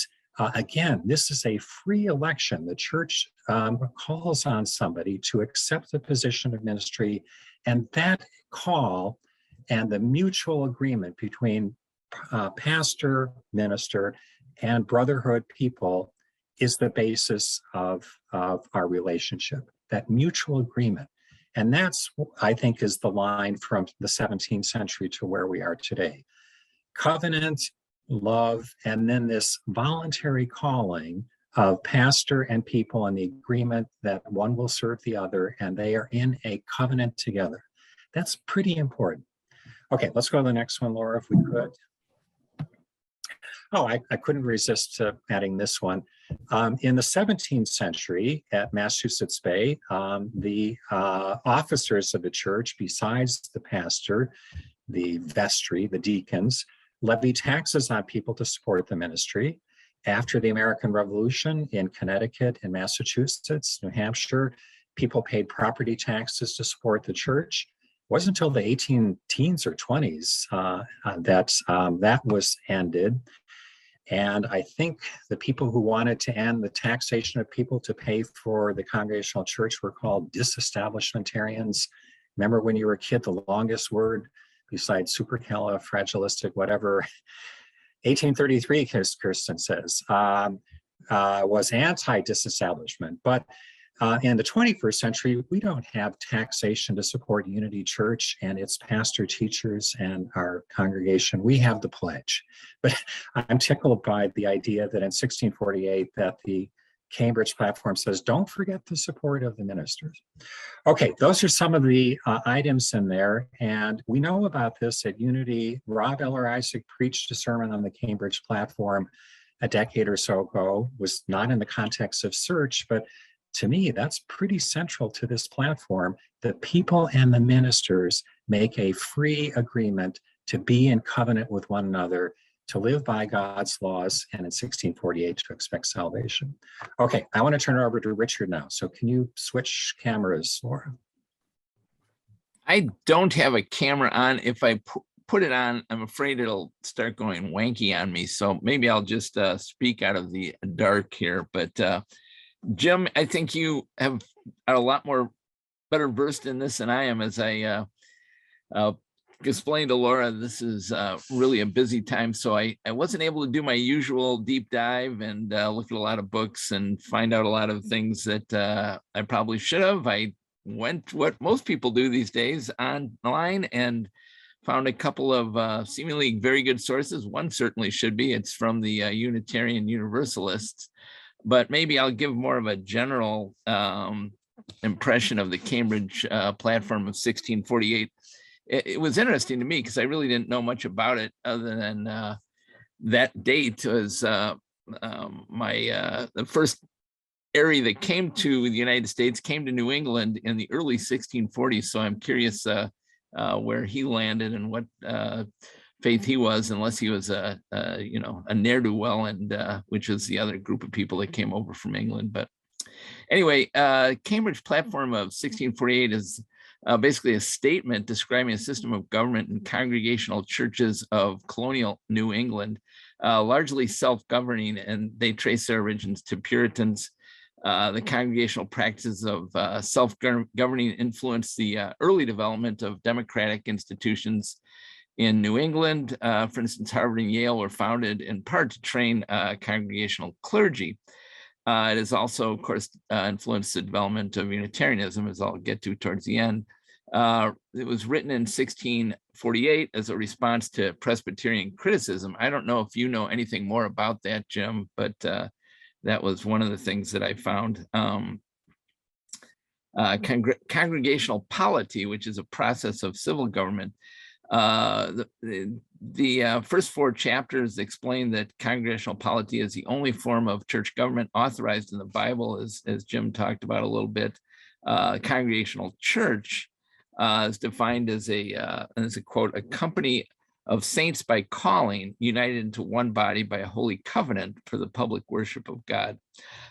again, this is a free election. The church calls on somebody to accept the position of ministry, and that call and the mutual agreement between pastor, minister, and brotherhood people is the basis of our relationship, that mutual agreement. And that's, I think, is the line from the 17th century to where we are today. Covenant, love, and then this voluntary calling of pastor and people, and the agreement that one will serve the other, and they are in a covenant together. That's pretty important. Okay, let's go to the next one, Laura, if we could. Oh, I couldn't resist adding this one. In the 17th century at Massachusetts Bay, the officers of the church, besides the pastor, the vestry, the deacons, levy taxes on people to support the ministry. After the American Revolution in Connecticut and Massachusetts, New Hampshire, people paid property taxes to support the church. It wasn't until the 18 teens or 20s that was ended. And I think the people who wanted to end the taxation of people to pay for the Congregational Church were called disestablishmentarians. Remember when you were a kid, the longest word besides supercalifragilistic, whatever, 1833, Kirsten says, was anti-disestablishment. But in the 21st century, we don't have taxation to support Unity Church and its pastor, teachers, and our congregation. We have the pledge. But I'm tickled by the idea that in 1648 that the Cambridge platform says, don't forget the support of the ministers. Okay, those are some of the items in there. And we know about this at Unity. Rob Eller Isaac preached a sermon on the Cambridge platform a decade or so ago. It was not in the context of search, but to me, that's pretty central to this platform. The people and the ministers make a free agreement to be in covenant with one another, to live by God's laws, and in 1648 to expect salvation. Okay, I want to turn it over to Richard now. So can you switch cameras, Laura? I don't have a camera on. If I put it on, I'm afraid it'll start going wanky on me. So maybe I'll just speak out of the dark here. But Jim, I think you are a lot more better versed in this than I am. As I explained to Laura, this is really a busy time. So I wasn't able to do my usual deep dive and look at a lot of books and find out a lot of things that I probably should have. I went what most people do these days online and found a couple of seemingly very good sources. One certainly should be, it's from the Unitarian Universalists, but maybe I'll give more of a general impression of the Cambridge platform of 1648. It was interesting to me because I really didn't know much about it other than that date was the first area that came to the United States came to New England in the early 1640s. So I'm curious where he landed and what faith he was, unless he was a ne'er-do-well, and which is the other group of people that came over from England. But anyway, Cambridge Platform of 1648 is basically a statement describing a system of government and congregational churches of colonial New England, largely self-governing, and they trace their origins to Puritans. The congregational practices of self-governing influenced the early development of democratic institutions in New England. For instance, Harvard and Yale were founded in part to train congregational clergy. It has also, of course, influenced the development of Unitarianism, as I'll get to towards the end. It was written in 1648 as a response to Presbyterian criticism. I don't know if you know anything more about that, Jim, but that was one of the things that I found. Congregational polity, which is a process of civil government. The first 4 chapters explain that congregational polity is the only form of church government authorized in the Bible, as Jim talked about a little bit. Congregational church is defined as a quote, a company of saints by calling, united into one body by a holy covenant for the public worship of God.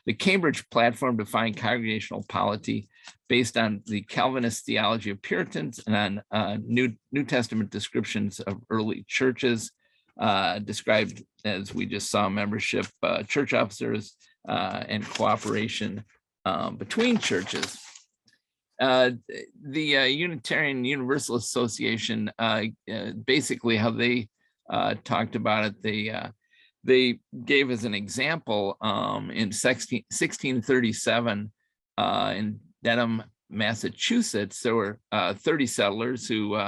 The Cambridge Platform defined congregational polity based on the Calvinist theology of Puritans and on New Testament descriptions of early churches, described, as we just saw, membership, church officers, and cooperation between churches. The Unitarian Universalist Association, basically how they talked about it, they gave as an example in 1637 in Dedham, Massachusetts, there were 30 settlers who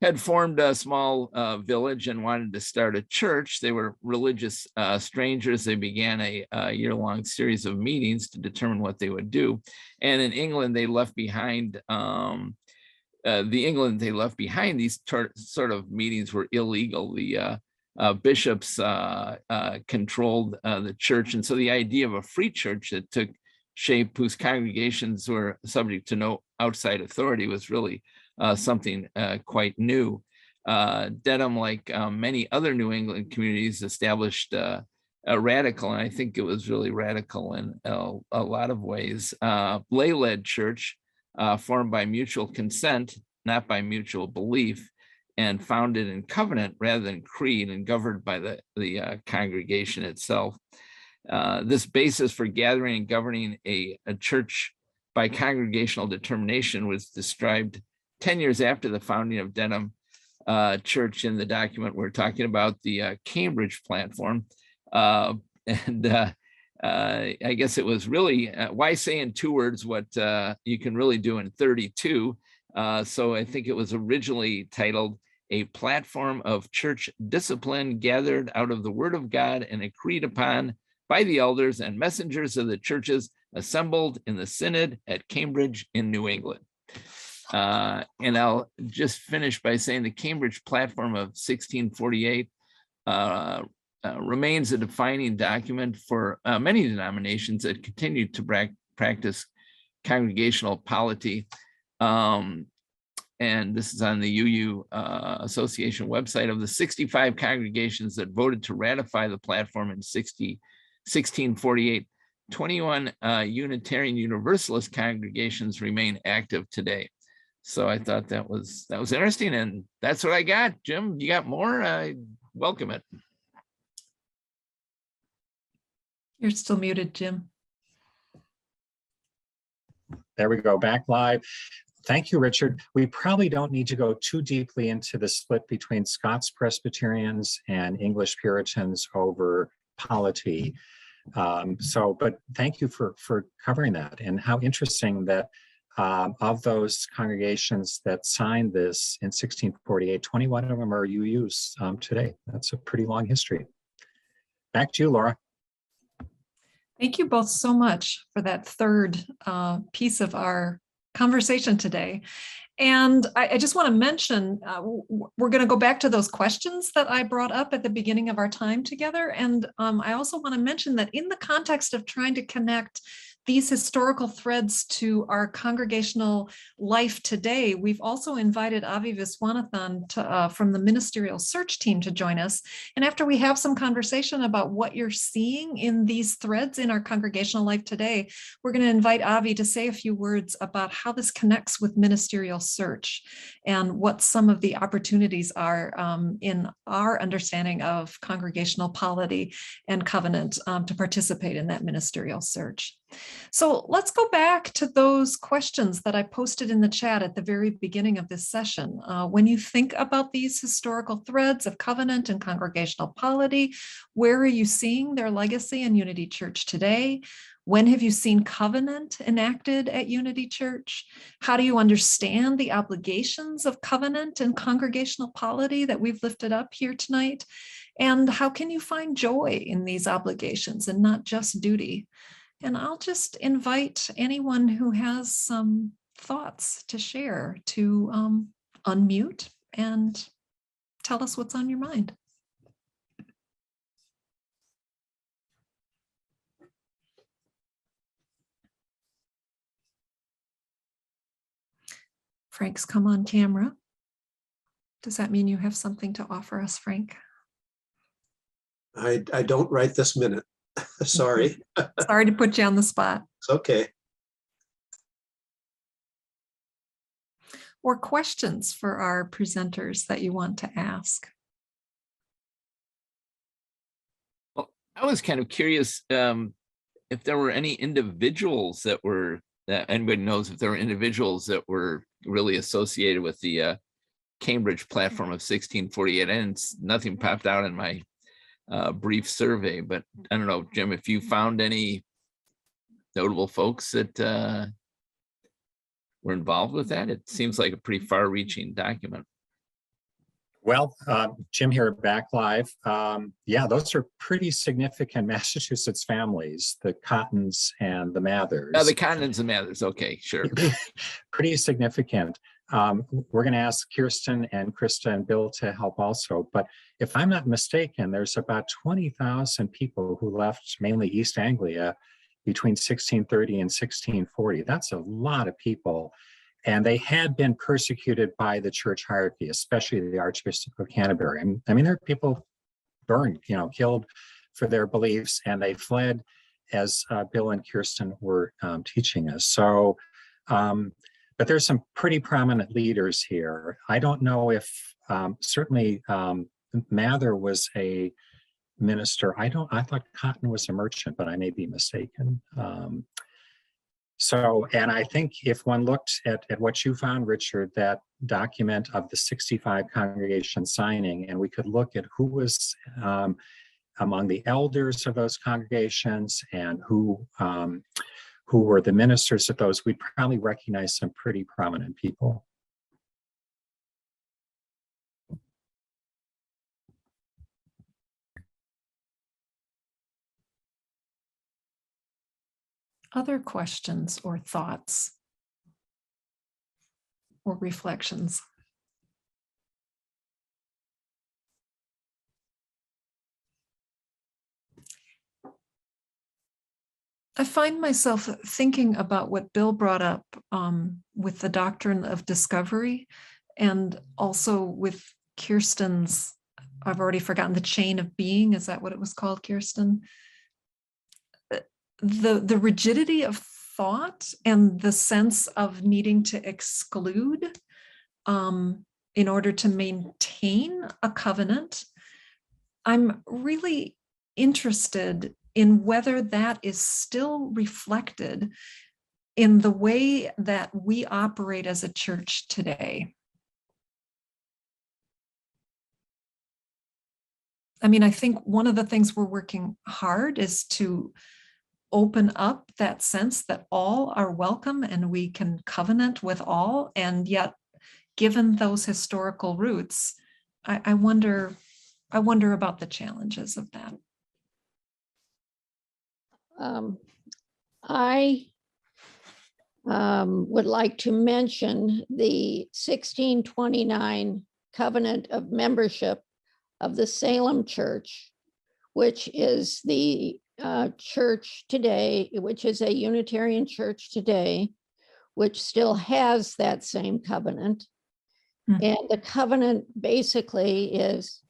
had formed a small village and wanted to start a church. They were religious strangers. They began a year-long series of meetings to determine what they would do. And in England, they left behind, these sort of meetings were illegal. The bishops controlled the church. And so the idea of a free church that took shape, whose congregations were subject to no outside authority, was really something quite new. Dedham, like many other New England communities, established a radical, and I think it was really radical in a lot of ways, lay-led church formed by mutual consent, not by mutual belief, and founded in covenant rather than creed, and governed by the congregation itself. This basis for gathering and governing a church by congregational determination was described 10 years after the founding of Dedham Church in the document we're talking about, the Cambridge Platform. I guess it was really, why say in 2 words what you can really do in 32? So I think it was originally titled A Platform of Church Discipline Gathered Out of the Word of God and Agreed Upon by the Elders and Messengers of the Churches Assembled in the Synod at Cambridge in New England. And I'll just finish by saying the Cambridge Platform of 1648 remains a defining document for many denominations that continue to practice congregational polity. And this is on the UU Association website. Of the 65 congregations that voted to ratify the platform in 1648, 21 Unitarian Universalist congregations remain active today. So I thought that was interesting, and that's what I got. Jim, you got more? I welcome it. You're still muted, Jim. There we go, back live. Thank you, Richard. We probably don't need to go too deeply into the split between Scots Presbyterians and English Puritans over polity. But thank you for covering that, and how interesting that Of those congregations that signed this in 1648, 21 of them are UUs today. That's a pretty long history. Back to you, Laura. Thank you both so much for that third piece of our conversation today. And I just want to mention, we're going to go back to those questions that I brought up at the beginning of our time together. And I also want to mention that in the context of trying to connect these historical threads to our congregational life today, we've also invited Avi Viswanathan from the ministerial search team to join us. And after we have some conversation about what you're seeing in these threads in our congregational life today, we're going to invite Avi to say a few words about how this connects with ministerial search and what some of the opportunities are in our understanding of congregational polity and covenant to participate in that ministerial search. So let's go back to those questions that I posted in the chat at the very beginning of this session. When you think about these historical threads of covenant and congregational polity, where are you seeing their legacy in Unity Church today? When have you seen covenant enacted at Unity Church? How do you understand the obligations of covenant and congregational polity that we've lifted up here tonight? And how can you find joy in these obligations and not just duty? And I'll just invite anyone who has some thoughts to share to unmute and tell us what's on your mind. Frank's come on camera. Does that mean you have something to offer us, Frank? I don't right this minute. Sorry. Sorry to put you on the spot. It's okay. Or questions for our presenters that you want to ask? Well, I was kind of curious if there were any individuals that anybody knows if there were individuals that were really associated with the Cambridge platform of 1648, and nothing popped out in my brief survey, but I don't know, Jim, if you found any notable folks that were involved with that. It seems like a pretty far-reaching document. Well, Jim here back live. Yeah, those are pretty significant Massachusetts families, the Cottons and the Mathers. The Cottons and Mathers, okay, sure. Pretty significant. We're going to ask Kirsten and Krista and Bill to help also, but if I'm not mistaken, there's about 20,000 people who left mainly East Anglia between 1630 and 1640. That's a lot of people. And they had been persecuted by the church hierarchy, especially the Archbishop of Canterbury. I mean, there are people burned, killed for their beliefs, and they fled, as Bill and Kirsten were teaching us. So, but there's some pretty prominent leaders here. I don't know if, certainly Mather was a minister. I thought Cotton was a merchant, but I may be mistaken. And I think if one looked at what you found, Richard, that document of the 65 congregations signing, and we could look at who was among the elders of those congregations and who were the ministers of those, we'd probably recognize some pretty prominent people. Other questions or thoughts or reflections? I find myself thinking about what Bill brought up with the doctrine of discovery, and also with Kirsten's, I've already forgotten, the chain of being. Is that what it was called, Kirsten? The rigidity of thought and the sense of needing to exclude in order to maintain a covenant. I'm really interested in whether that is still reflected in the way that we operate as a church today. I mean, I think one of the things we're working hard is to open up that sense that all are welcome and we can covenant with all. And yet, given those historical roots, I wonder about the challenges of that. I would like to mention the 1629 covenant of membership of the Salem Church, which is the church today, which is a Unitarian church today, which still has that same covenant. And the covenant basically is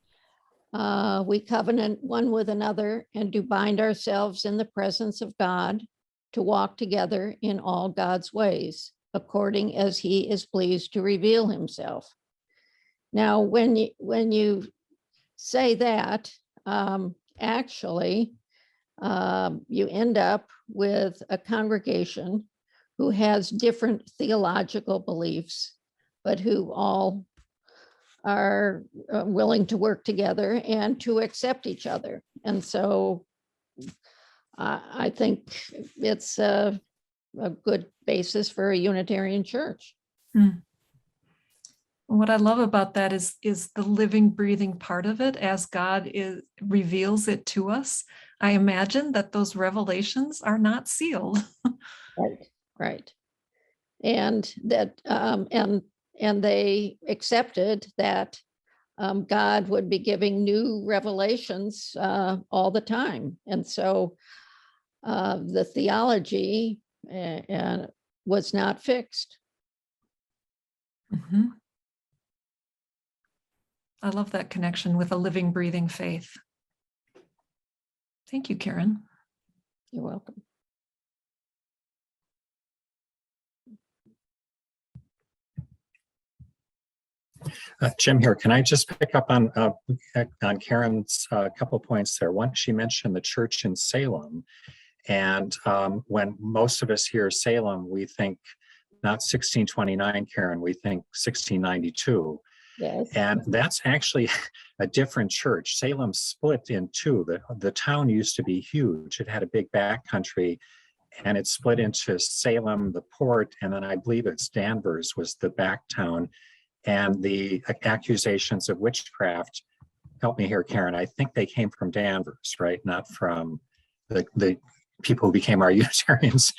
we covenant one with another and do bind ourselves in the presence of God to walk together in all God's ways, according as he is pleased to reveal himself. Now, when you say that, actually, you end up with a congregation who has different theological beliefs, but who all are willing to work together and to accept each other. And so I think it's a good basis for a Unitarian church. What I love about that is the living, breathing part of it as God reveals it to us. I imagine that those revelations are not sealed. Right. And that and they accepted that God would be giving new revelations all the time. And so the theology was not fixed. Mm-hmm. I love that connection with a living, breathing faith. Thank you, Karen. You're welcome. Jim here, can I just pick up on Karen's couple points there? One, she mentioned the church in Salem. And when most of us hear Salem, we think not 1629, Karen, we think 1692. Yes. And that's actually a different church. Salem split in two. The town used to be huge. It had a big backcountry, and it split into Salem, the port, and then I believe it's Danvers was the back town. And the accusations of witchcraft, help me here, Karen, I think they came from Danvers, right? Not from the people who became our Unitarians,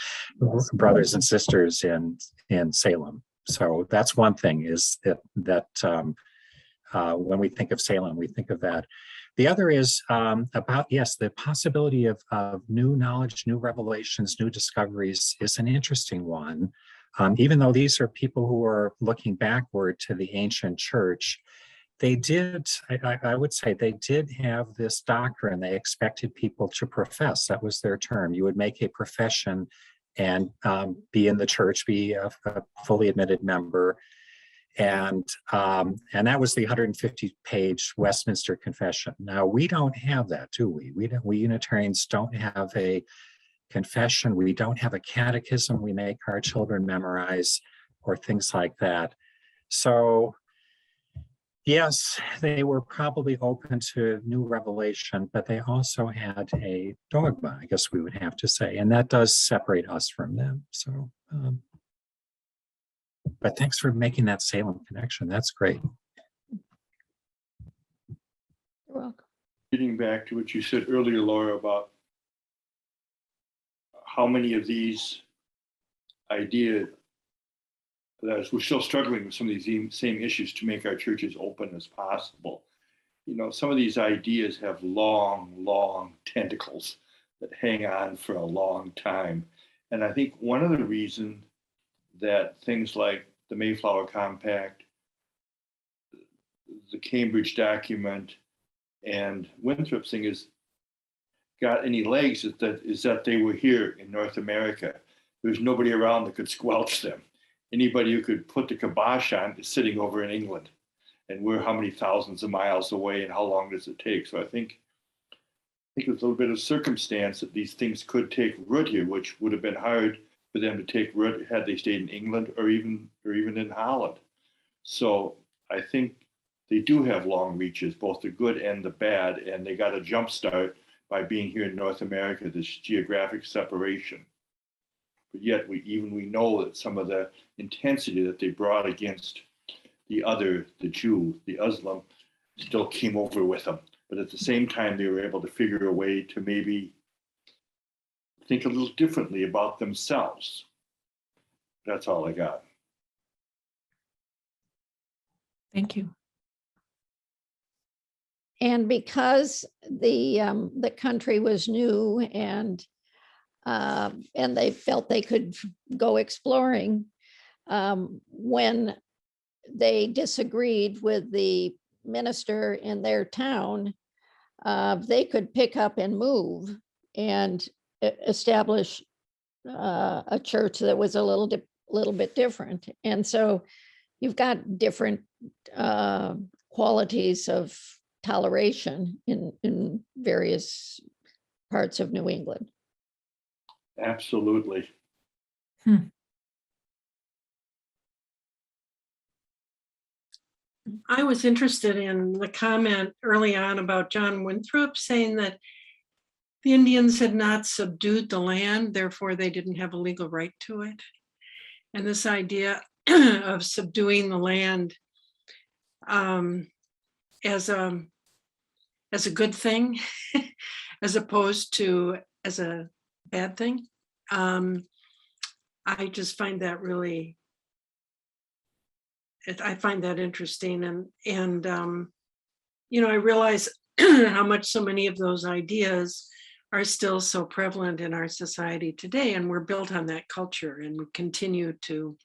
brothers and sisters in Salem. So that's one thing, is that when we think of Salem, we think of that. The other is about, yes, the possibility of new knowledge, new revelations, new discoveries is an interesting one. Even though these are people who are looking backward to the ancient church, they did, I would say, they did have this doctrine they expected people to profess. That was their term. You would make a profession and be in the church, be a fully admitted member. And that was the 150-page Westminster Confession. Now, we don't have that, do we? We Unitarians don't have a confession. We don't have a catechism we make our children memorize or things like that. So yes, they were probably open to new revelation, but they also had a dogma, I guess we would have to say, and that does separate us from them. So, but thanks for making that Salem connection. That's great. You're welcome. Getting back to what you said earlier, Laura, about how many of these ideas that we're still struggling with some of these same issues to make our churches open as possible. You know, some of these ideas have long tentacles that hang on for a long time. And I think one of the reasons that things like the Mayflower Compact, the Cambridge document, and Winthrop's thing is got any legs is that they were here in North America. There's nobody around that could squelch them. Anybody who could put the kibosh on is sitting over in England, and we're how many thousands of miles away, and how long does it take? So I think there's a little bit of circumstance that these things could take root here, which would have been hard for them to take root had they stayed in England or even in Holland. So I think they do have long reaches, both the good and the bad, and they got a jump start by being here in North America, this geographic separation. But yet we know that some of the intensity that they brought against the Jew, the Muslim, still came over with them. But at the same time, they were able to figure a way to maybe think a little differently about themselves. That's all I got. Thank you. And because the country was new and they felt they could go exploring, when they disagreed with the minister in their town, they could pick up and move and establish a church that was a little bit different. And so you've got different qualities of toleration in various parts of New England. Absolutely. I was interested in the comment early on about John Winthrop saying that the Indians had not subdued the land, therefore they didn't have a legal right to it. And this idea of subduing the land as a good thing, as opposed to as a bad thing. I just find that really, I find that interesting, and I realize how much so many of those ideas are still so prevalent in our society today, and we're built on that culture, and we continue to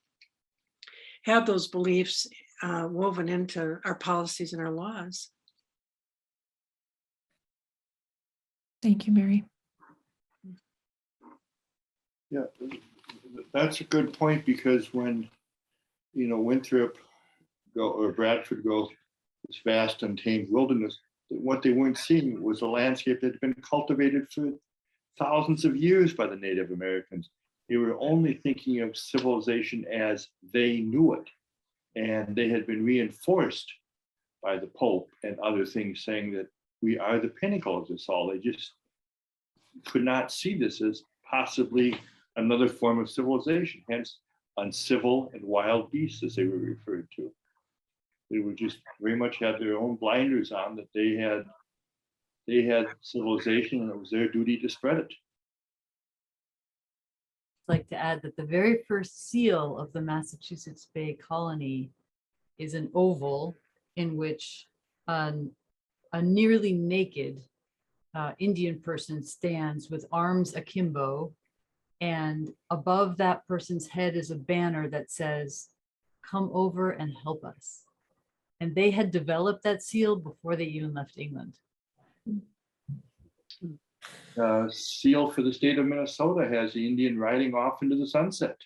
have those beliefs woven into our policies and our laws. Thank you, Mary. Yeah, that's a good point, because when Winthrop or Bradford go this vast untamed wilderness, what they weren't seeing was a landscape that had been cultivated for thousands of years by the Native Americans. They were only thinking of civilization as they knew it, and they had been reinforced by the Pope and other things saying that we are the pinnacle of this all. They just could not see this as possibly another form of civilization, hence uncivil and wild beasts, as they were referred to. They were just very much had their own blinders on, that they had civilization and it was their duty to spread it. I'd like to add that the very first seal of the Massachusetts Bay Colony is an oval in which a nearly naked Indian person stands with arms akimbo, and above that person's head is a banner that says, "Come over and help us." And they had developed that seal before they even left England. Seal for the state of Minnesota has the Indian riding off into the sunset.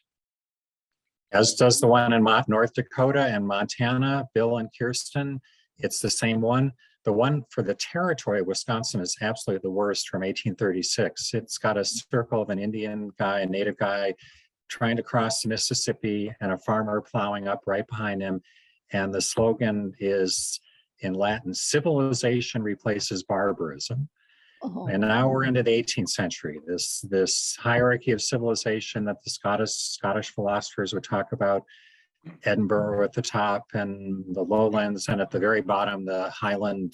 As does the one in North Dakota and Montana, Bill and Kirsten. It's the same one. The one for the territory of Wisconsin is absolutely the worst, from 1836. It's got a circle of an Indian guy, a native guy, trying to cross the Mississippi, and a farmer plowing up right behind him. And the slogan is in Latin, "Civilization replaces barbarism." Oh. And now we're into the 18th century, this hierarchy of civilization that the Scottish philosophers would talk about. Edinburgh at the top and the lowlands, and at the very bottom, the Highland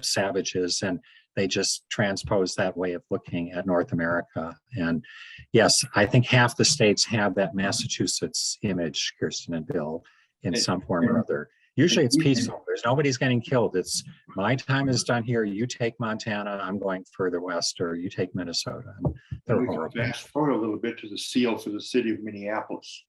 savages. And they just transpose that way of looking at North America. And yes, I think half the states have that Massachusetts image, Kirsten and Bill, in some form or other. Usually it's peaceful. There's nobody's getting killed. It's my time is done here. You take Montana, I'm going further west, or you take Minnesota. And they're horrible. Fast forward a little bit to the seal for the city of Minneapolis.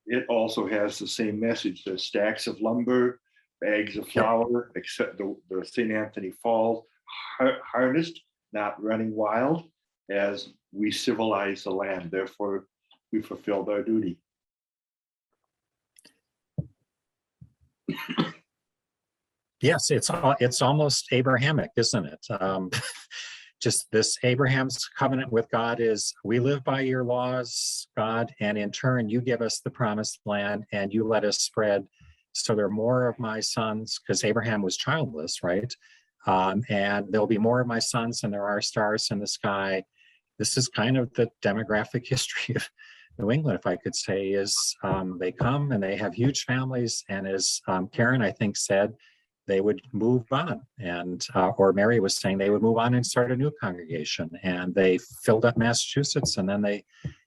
It also has the same message. There's stacks of lumber, bags of flour, except the St. Anthony Falls, harnessed, not running wild, as we civilize the land. Therefore, we fulfilled our duty. Yes, it's almost Abrahamic, isn't it? Just this Abraham's covenant with God is, we live by your laws, God, and in turn you give us the promised land and you let us spread. So there are more of my sons, because Abraham was childless, right? And there'll be more of my sons than there are stars in the sky. This is kind of the demographic history of New England, if I could say, is they come and they have huge families. And as Karen, I think, said, they would move on. And, or Mary was saying, they would move on and start a new congregation. And they filled up Massachusetts, and then they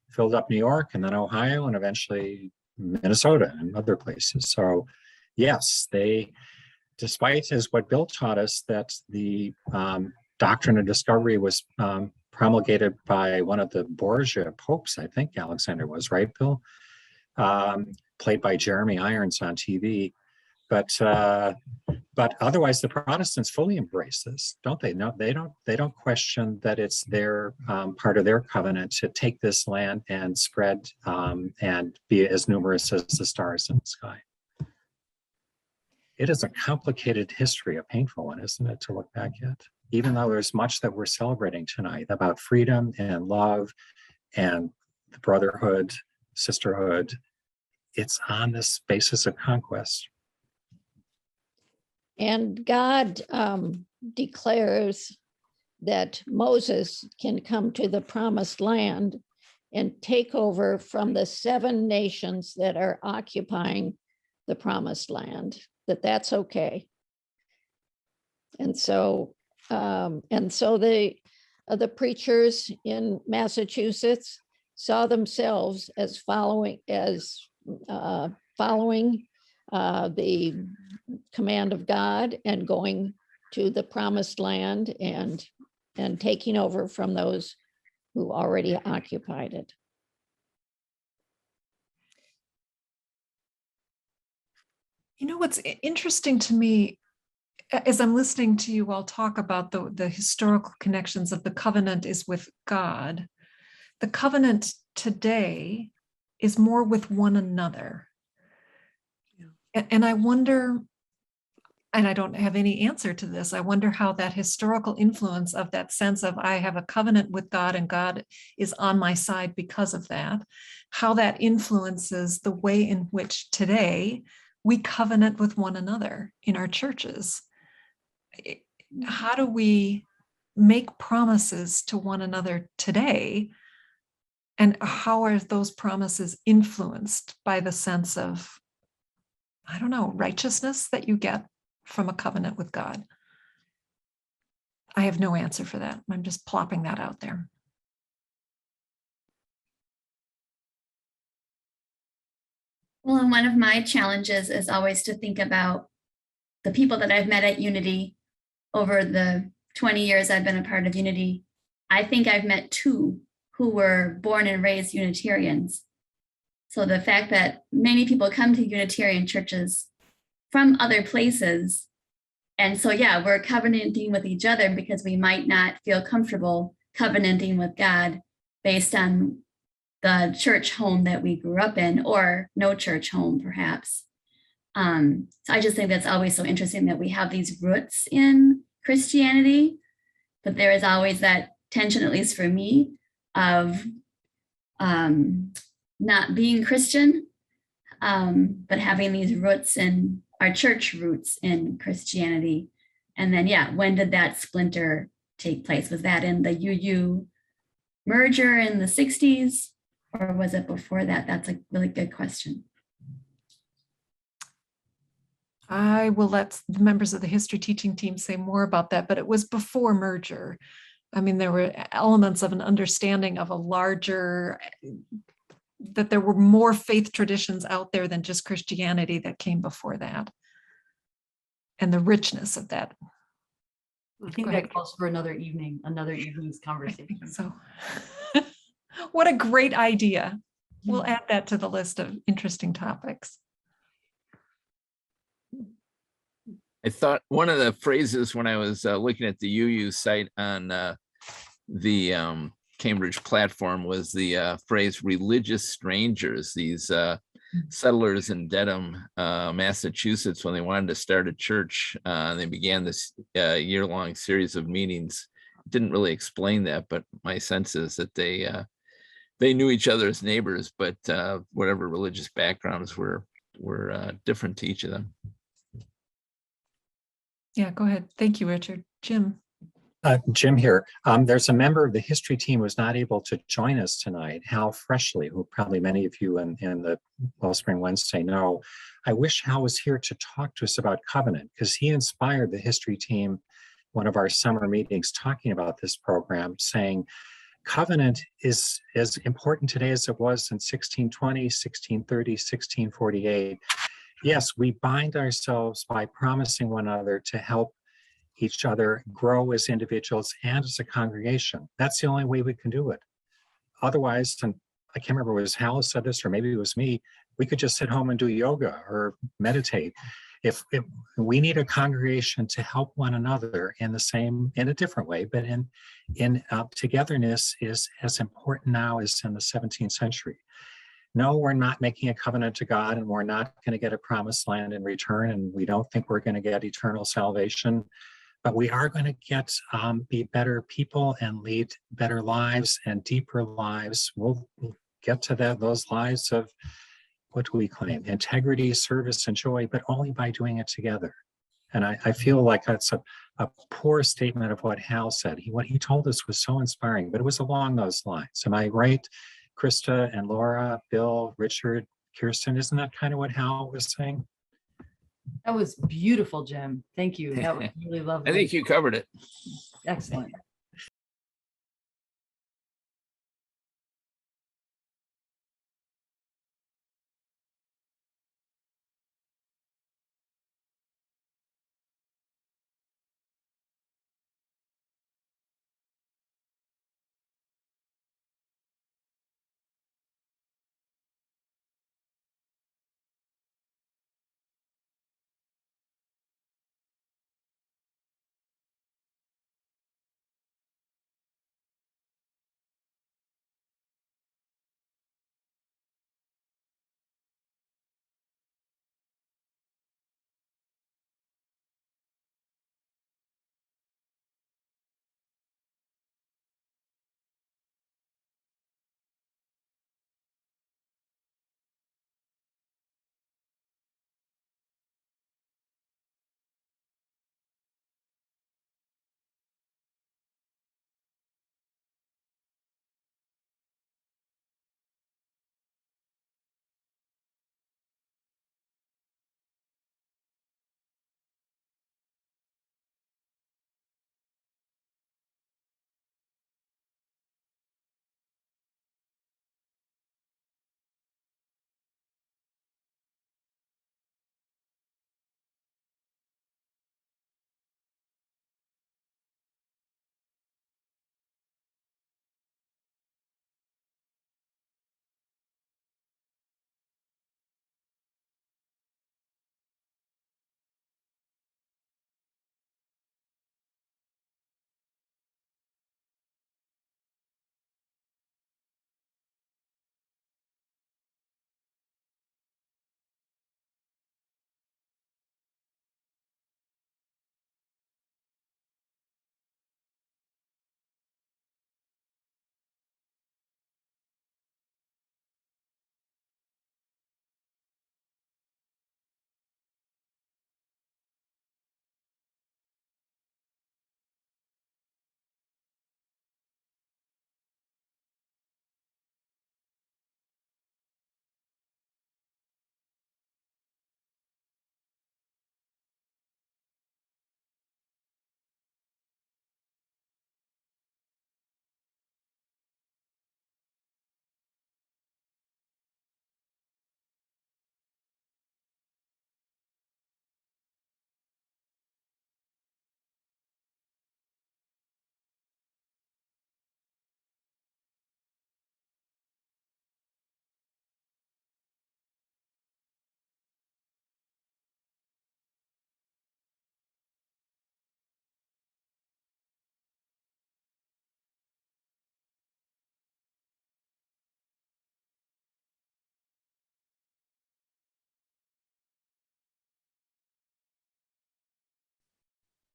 filled up New York, and then Ohio, and eventually Minnesota and other places. So yes, they, despite as what Bill taught us, that the doctrine of discovery was promulgated by one of the Borgia popes, I think Alexander was, right, Bill? Played by Jeremy Irons on TV. But otherwise, the Protestants fully embrace this, don't they? No, they don't question that it's their part of their covenant to take this land and spread and be as numerous as the stars in the sky. It is a complicated history, a painful one, isn't it, to look back at? Even though there's much that we're celebrating tonight about freedom and love and the brotherhood, sisterhood, it's on this basis of conquest. And God declares that Moses can come to the promised land and take over from the 7 nations that are occupying the promised land, that's okay. And so the preachers in Massachusetts saw themselves as following the command of God and going to the promised land and taking over from those who already occupied it. You know, what's interesting to me as I'm listening to you all talk about the historical connections of the covenant is with God. The covenant today is more with one another. And I wonder, and I don't have any answer to this, I wonder how that historical influence of that sense of I have a covenant with God and God is on my side because of that, how that influences the way in which today we covenant with one another in our churches. How do we make promises to one another today? And how are those promises influenced by the sense of, I don't know, righteousness that you get from a covenant with God? I have no answer for that. I'm just plopping that out there. Well, and one of my challenges is always to think about the people that I've met at Unity over the 20 years I've been a part of Unity. I think I've met 2 who were born and raised Unitarians. So the fact that many people come to Unitarian churches from other places, and so yeah, we're covenanting with each other because we might not feel comfortable covenanting with God based on the church home that we grew up in, or no church home perhaps. So I just think that's always so interesting that we have these roots in Christianity, but there is always that tension, at least for me, of not being Christian, but having these roots in our church roots in Christianity. And then, yeah, when did that splinter take place? Was that in the UU merger in the 60s, or was it before that? That's a really good question. I will let the members of the history teaching team say more about that, but it was before merger. I mean, there were elements of an understanding of a larger, that there were more faith traditions out there than just Christianity that came before that. And the richness of that. I think that calls for another evening's conversation. So what a great idea. We'll add that to the list of interesting topics. I thought one of the phrases when I was looking at the UU site on the Cambridge platform was the phrase religious strangers, these settlers in Dedham, Massachusetts, when they wanted to start a church. They began this year-long series of meetings. Didn't really explain that, but my sense is that they knew each other as neighbors, but whatever religious backgrounds were different to each of them. Yeah, go ahead. Thank you, Richard. Jim. Jim here. There's a member of the history team who was not able to join us tonight, Hal Freshley, who probably many of you in the Wellspring Wednesday know. I wish Hal was here to talk to us about covenant, because he inspired the history team, one of our summer meetings, talking about this program, saying covenant is as important today as it was in 1620, 1630, 1648. Yes, we bind ourselves by promising one another to help each other grow as individuals and as a congregation. That's the only way we can do it. Otherwise, and I can't remember, was Hal said this, or maybe it was me, we could just sit home and do yoga or meditate. If we need a congregation to help one another in a different way, but in togetherness is as important now as in the 17th century. No, we're not making a covenant to God, and we're not going to get a promised land in return, and we don't think we're going to get eternal salvation. But we are going to be better people and lead better lives and deeper lives. We'll get to those lives of, what do we claim? Integrity, service, and joy, but only by doing it together. And I feel like that's a poor statement of what Hal said. What he told us was so inspiring, but it was along those lines. Am I right, Krista and Laura, Bill, Richard, Kirsten? Isn't that kind of what Hal was saying? That was beautiful, Jim. Thank you. That was really lovely. I think you covered it. Excellent.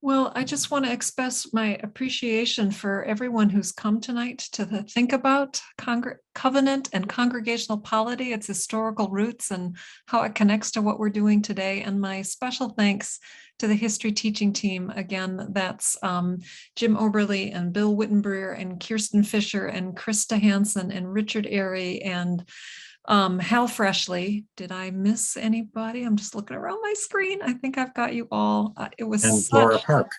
Well, I just want to express my appreciation for everyone who's come tonight to think about covenant and congregational polity, its historical roots and how it connects to what we're doing today. And my special thanks to the history teaching team. Again, that's Jim Oberly and Bill Wittenbrier and Kirsten Fisher and Krista Hansen and Richard Airy and Hal Freshley. Did I miss anybody? I'm just looking around my screen. I think I've got you all. It was And Laura Park.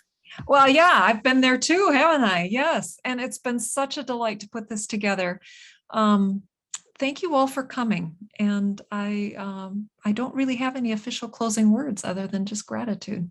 Well, yeah, I've been there too, haven't I? Yes. And it's been such a delight to put this together. Thank you all for coming. And I don't really have any official closing words other than just gratitude.